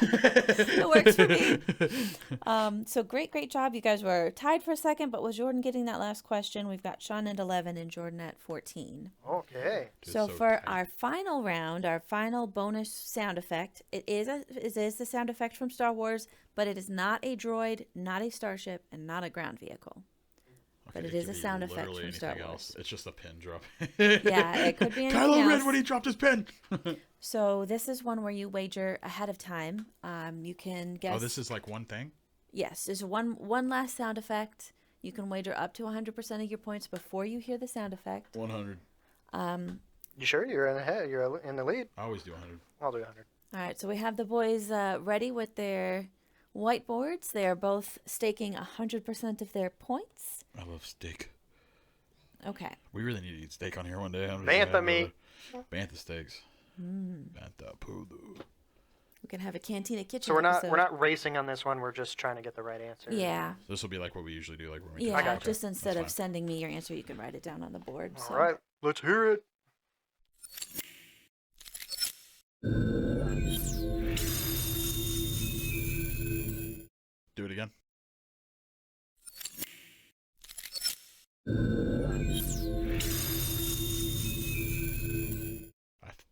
It works for me. So great job. You guys were tied for a second, but with Jordan getting that last question, we've got Sean at 11 and Jordan at 14. okay. Dude, So for tight. our final round, our final bonus sound effect, it is the sound effect from Star Wars, but it is not a droid, not a starship, and not a ground vehicle. But Okay, it is could a be sound effect literally from Star anything Wars. else. It's just a pin drop. Yeah, it could be anything Kylo Ren else. when he dropped his pen. So this is one where you wager ahead of time. You can guess. Oh, this is like one thing? Yes, there's one last sound effect. You can wager up to 100% of your points before you hear the sound effect. 100. You sure you're in the head? You're in the lead. I always do 100. I'll do 100. All right, so we have the boys ready with their whiteboards. They are both staking 100% of their points. I love steak. Okay. We really need to eat steak on here one day. I'm just Bantha saying, meat. brother. Bantha steaks. Bantha poodoo. We can have a Cantina Kitchen So we're episode. not racing on this one. We're just trying to get the right answer. Yeah. This will be like what we usually do, like when we Yeah, I got you. just instead That's of fine. sending me your answer, you can write it down on the board. All So. right, let's hear it. Do it again.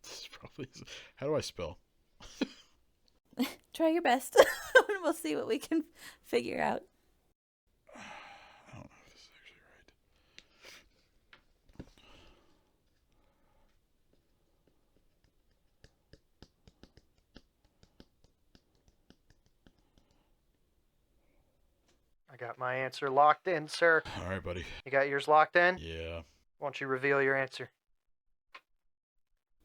This is probably. How do I spell? Try your best, and we'll see what we can figure out. I don't know if this is actually right. I got my answer locked in, sir. All right, buddy. You got yours locked in? Yeah. Why don't you reveal your answer?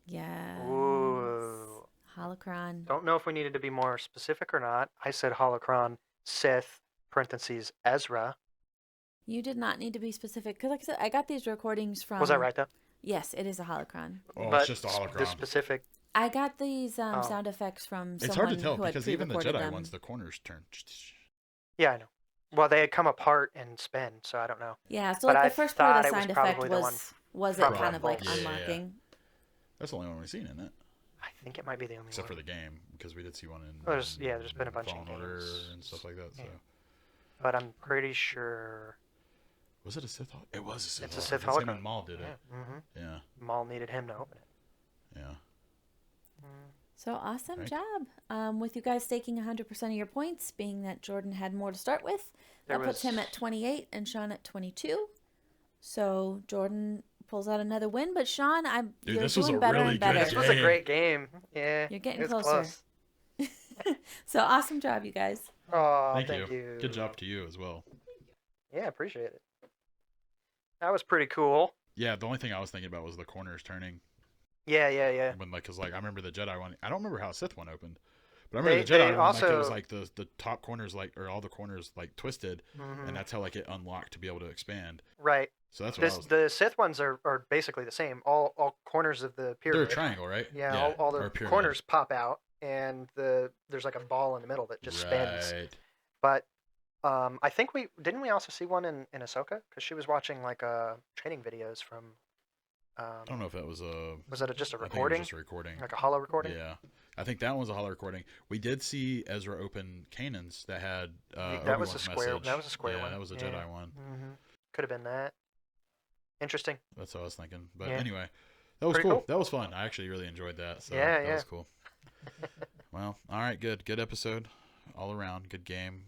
Yes. Ooh. Holocron. Don't know if we needed to be more specific or not. I said holocron, Sith, parentheses, Ezra. You did not need to be specific because, like I said, I got these recordings from. Was that right, though? Yes, it is a holocron. Oh, But it's just a The holocron. specific. I got these Oh. sound effects from It's someone hard to tell who had because even the pre-recorded Jedi them. ones, the corners turn. Yeah, I know. Well, they had come apart and spin, so I don't know. Yeah, so But like I the first part thought of it the was sound effect probably the one was it from kind of like Yeah, yeah, yeah. unlocking. That's the only one we've seen, isn't it? I think it might be the only Except for one. the game, because we did see one in. There's been a bunch of Fallen Order games. and stuff like that. So Yeah. But I'm pretty sure. was it a Sith? It was a Sith. It's a Sith because him hologram. and Maul did it. Mm-hmm. Yeah. Maul needed him to open it. Yeah. So awesome Right. job. With you guys taking 100% of your points, being that Jordan had more to start with, There that puts him was- at 28 and Sean at 22. So Jordan pulls out another win, but Sean, Dude, you're this was doing a better really and good better. This was a Game. great game. Yeah. You're getting it was closer. Close. So awesome job, you guys. Oh, Thank you. Good job to you as well. Yeah, appreciate it. That was pretty cool. Yeah, the only thing I was thinking about was the corners turning. Yeah. When cause I remember the Jedi one. I don't remember how Sith one opened, but I remember the They Jedi one. It was also- like the top corners or all the corners twisted, Mhm. and that's how it unlocked to be able to expand. Right. So that's what I was. The Sith ones are basically the same. All corners of the They're a pyramid. triangle, right? Yeah, all or the a pyramid. corners pop out, and there's like a ball in the middle that just spins. Right. But I think we also see one in Ahsoka because she was watching like training videos from. I don't know if that was a. Was that just a I think it was recording? just a recording. Like a hollow recording? Yeah, I think that one was a hollow recording. We did see Ezra open Kanan's that had That was a Obi-Wan's square. message. That was a square yeah, one. that was a Yeah. Jedi one. Mm-hmm. Could have been that. Interesting. That's what I was thinking. But Yeah. anyway, that was Pretty cool. cool. That was fun. I actually really enjoyed that. So Yeah, that yeah. was cool. Well, all right, good episode, all around. Good game,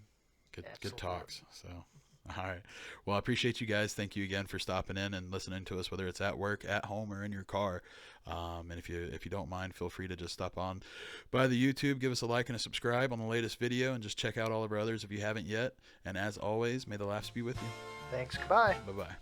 good Absolutely. talks. So, all right. Well, I appreciate you guys. Thank you again for stopping in and listening to us, whether it's at work, at home, or in your car. And if you don't mind, feel free to just stop on by the YouTube, give us a like and a subscribe on the latest video, and just check out all of our others if you haven't yet. And as always, may the laughs be with you. Thanks. Goodbye. Bye bye.